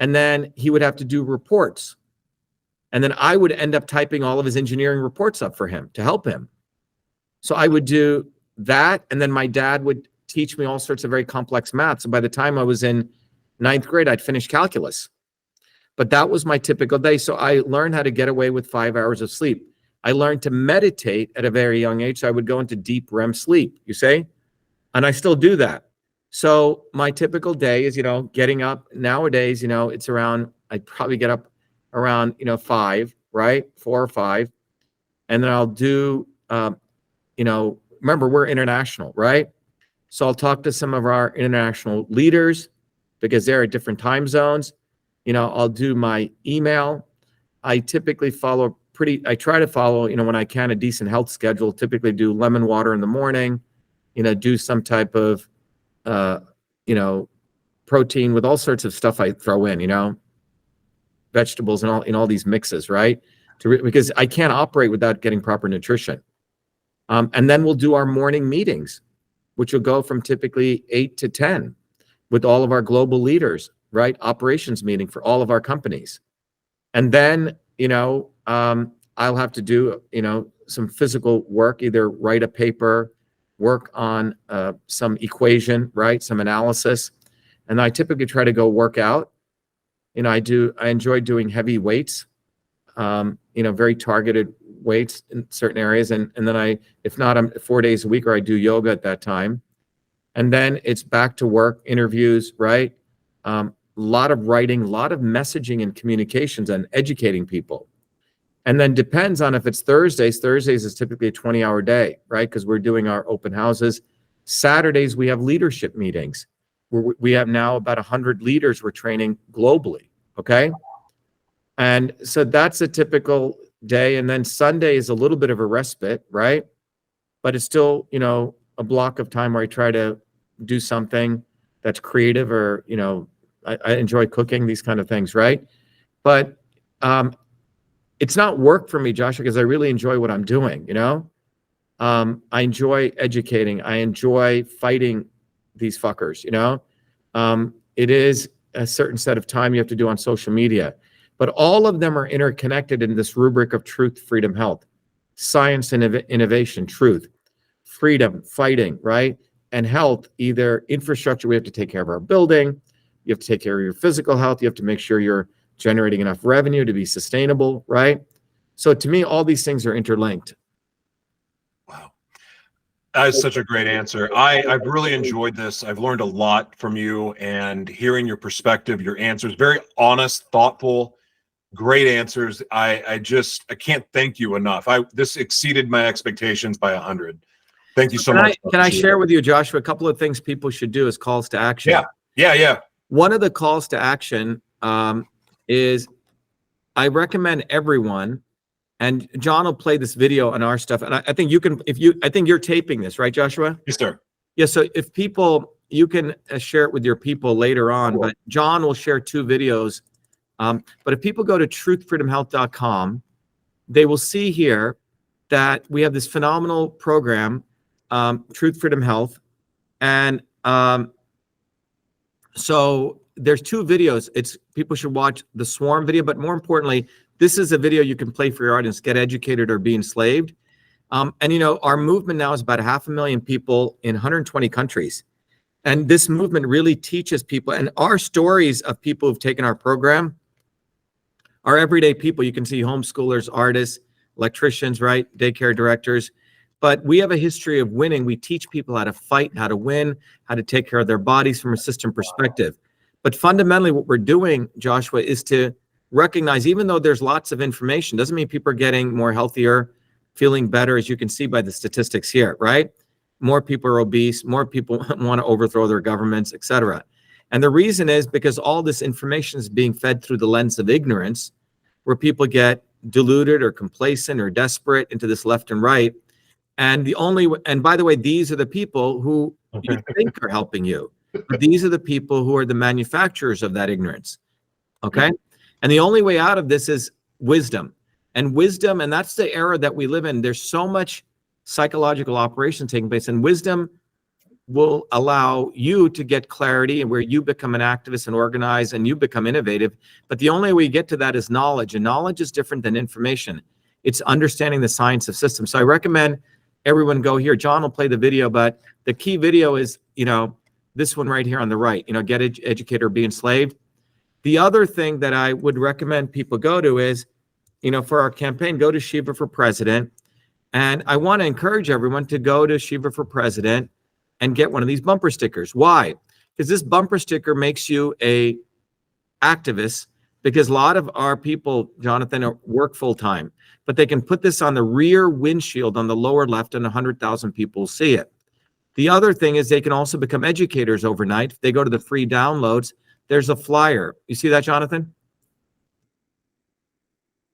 And then he would have to do reports. And then I would end up typing all of his engineering reports up for him to help him. So I would do that, and then my dad would teach me all sorts of very complex math. So by the time I was in 9th grade, I'd finished calculus. But that was my typical day. So I learned how to get away with 5 hours of sleep. I learned to meditate at a very young age. So I would go into deep REM sleep, you say? And I still do that. So my typical day is, you know, getting up nowadays, you know, it's around, I'd probably get up around, you know, 5, right? 4 or 5. And then I'll do, you know, remember we're international, right? So I'll talk to some of our international leaders because they're at different time zones. You know, I'll do my email. I typically follow I try to follow, you know, when I can, a decent health schedule. Typically do lemon water in the morning, you know, do some type of, you know, protein with all sorts of stuff I throw in, you know, vegetables and all in all these mixes, right? Because I can't operate without getting proper nutrition. And then we'll do our morning meetings, which will go from typically 8 to 10 with all of our global leaders, right? Operations meeting for all of our companies. And then, you know, I'll have to do, you know, some physical work, either write a paper, work on some equation, right? Some analysis. And I typically try to go work out. You know, I enjoy doing heavy weights, you know, very targeted weights in certain areas. And then if not, I'm 4 days a week, or I do yoga at that time. And then it's back to work, interviews, right? A lot of writing, a lot of messaging and communications and educating people. And then depends on if it's Thursdays. Thursdays is typically a 20-hour day, right? Because we're doing our open houses. Saturdays, we have leadership meetings. We have now about 100 leaders we're training globally, okay? And so that's a typical day. And then Sunday is a little bit of a respite, right? But it's still, you know, a block of time where I try to do something that's creative, or, you know, I enjoy cooking, these kind of things, right? But it's not work for me, Joshua, because I really enjoy what I'm doing, you know? I enjoy educating. I enjoy fighting these fuckers, you know? It is a certain set of time you have to do on social media, but all of them are interconnected in this rubric of truth, freedom, health, science, and innovation, truth, freedom, fighting, right? And health, either infrastructure, we have to take care of our building, you have to take care of your physical health, you have to make sure you're generating enough revenue to be sustainable, right? So to me, all these things are interlinked. Wow. That is such a great answer. I've really enjoyed this. I've learned a lot from you, and hearing your perspective, your answers, very honest, thoughtful, great answers. I can't thank you enough. This exceeded my expectations by 100. Thank you so much. Can I share with you, Joshua, a couple of things people should do as calls to action? Yeah. One of the calls to action is I recommend everyone, and John will play this video on our stuff. And I think you can, I think you're taping this, right, Joshua? Yes, sir. Yeah. So if people, you can share it with your people later on, but John will share 2 videos. But if people go to truthfreedomhealth.com, they will see here that we have this phenomenal program, Truth Freedom Health. And so there's 2 videos. People should watch the Swarm video, but more importantly, this is a video you can play for your audience, get educated or be enslaved. And you know, our movement now is about 500,000 people in 120 countries. And this movement really teaches people, and our stories of people who've taken our program are everyday people. You can see homeschoolers, artists, electricians, right? Daycare directors. But we have a history of winning. We teach people how to fight, how to win, how to take care of their bodies from a system perspective. But fundamentally, what we're doing, Joshua, is to recognize, even though there's lots of information, doesn't mean people are getting more healthier, feeling better, as you can see by the statistics here, right? More people are obese, more people want to overthrow their governments, etc. And the reason is because all this information is being fed through the lens of ignorance, where people get deluded or complacent or desperate into this left and right. And by the way, these are the people who you think are helping you. But these are the people who are the manufacturers of that ignorance. Okay? And the only way out of this is wisdom. And that's the era that we live in. There's so much psychological operation taking place, and wisdom will allow you to get clarity and where you become an activist and organize and you become innovative. But the only way you get to that is knowledge, and knowledge is different than information. It's understanding the science of systems. So I recommend everyone go here. John will play the video, but the key video is, this one right here on the right, get educated or be enslaved. The other thing that I would recommend people go to is, for our campaign, go to Shiva for President. And I want to encourage everyone to go to Shiva for President and get one of these bumper stickers. Why? Because this bumper sticker makes you a activist, because a lot of our people, Jonathan, work full time, but they can put this on the rear windshield on the lower left and 100,000 people will see it. The other thing is they can also become educators overnight. If they go to the free downloads, there's a flyer. You see that, Jonathan?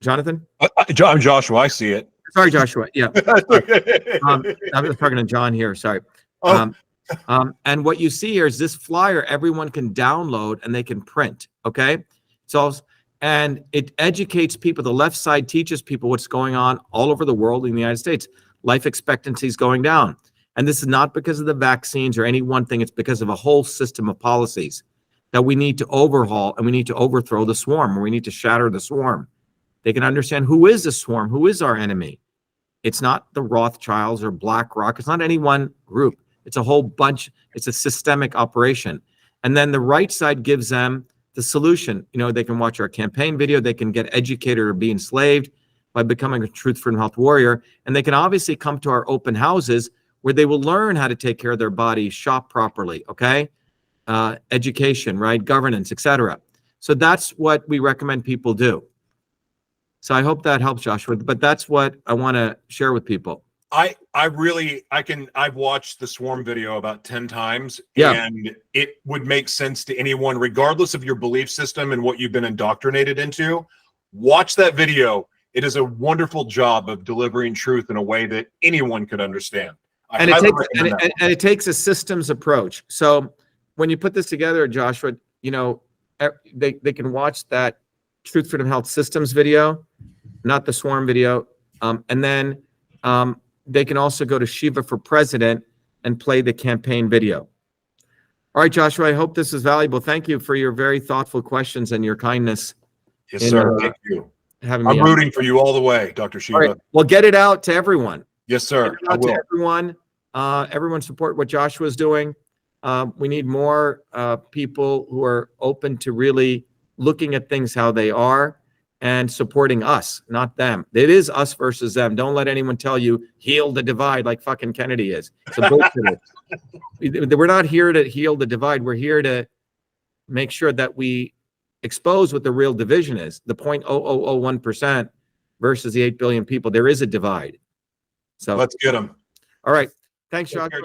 Jonathan? I'm Joshua. I see it. Sorry, Joshua. Yeah. I was talking to John here. Sorry. And what you see here is this flyer everyone can download and they can print. Okay. And it educates people. The left side teaches people what's going on all over the world in the United States. Life expectancy is going down. And this is not because of the vaccines or any one thing. It's because of a whole system of policies that we need to overhaul, and we need to overthrow the swarm, or we need to shatter the swarm. They can understand who is the swarm, who is our enemy. It's not the Rothschilds or BlackRock. It's not any one group. It's a whole bunch. It's a systemic operation. And then the right side gives them the solution. They can watch our campaign video. They can get educated or be enslaved by becoming a truth, freedom, health warrior. And they can obviously come to our open houses where they will learn how to take care of their body, shop properly, okay? Education, right? Governance, etc. So that's what we recommend people do. So I hope that helps, Joshua, but that's what I want to share with people. I've watched the swarm video about 10 times, and it would make sense to anyone, regardless of your belief system and what you've been indoctrinated into. Watch that video. It is a wonderful job of delivering truth in a way that anyone could understand. And it takes a systems approach. So when you put this together, Joshua, they can watch that Truth, Freedom, Health Systems video, not the swarm video. And then they can also go to Shiva for President and play the campaign video. All right, Joshua, I hope this is valuable. Thank you for your very thoughtful questions and your kindness. Yes, sir. Thank you. I'm rooting for you all the way, Dr. Shiva. Right. Well, get it out to everyone. Yes, sir. Get it out to everyone. Everyone support what Joshua is doing. We need more people who are open to really looking at things how they are and supporting us, not them. It is us versus them. Don't let anyone tell you heal the divide like fucking Kennedy is. It's a bullshit. We're not here to heal the divide. We're here to make sure that we expose what the real division is. The 0.0001% versus the 8 billion people. There is a divide. So let's get them. All right. Thanks, Joshua.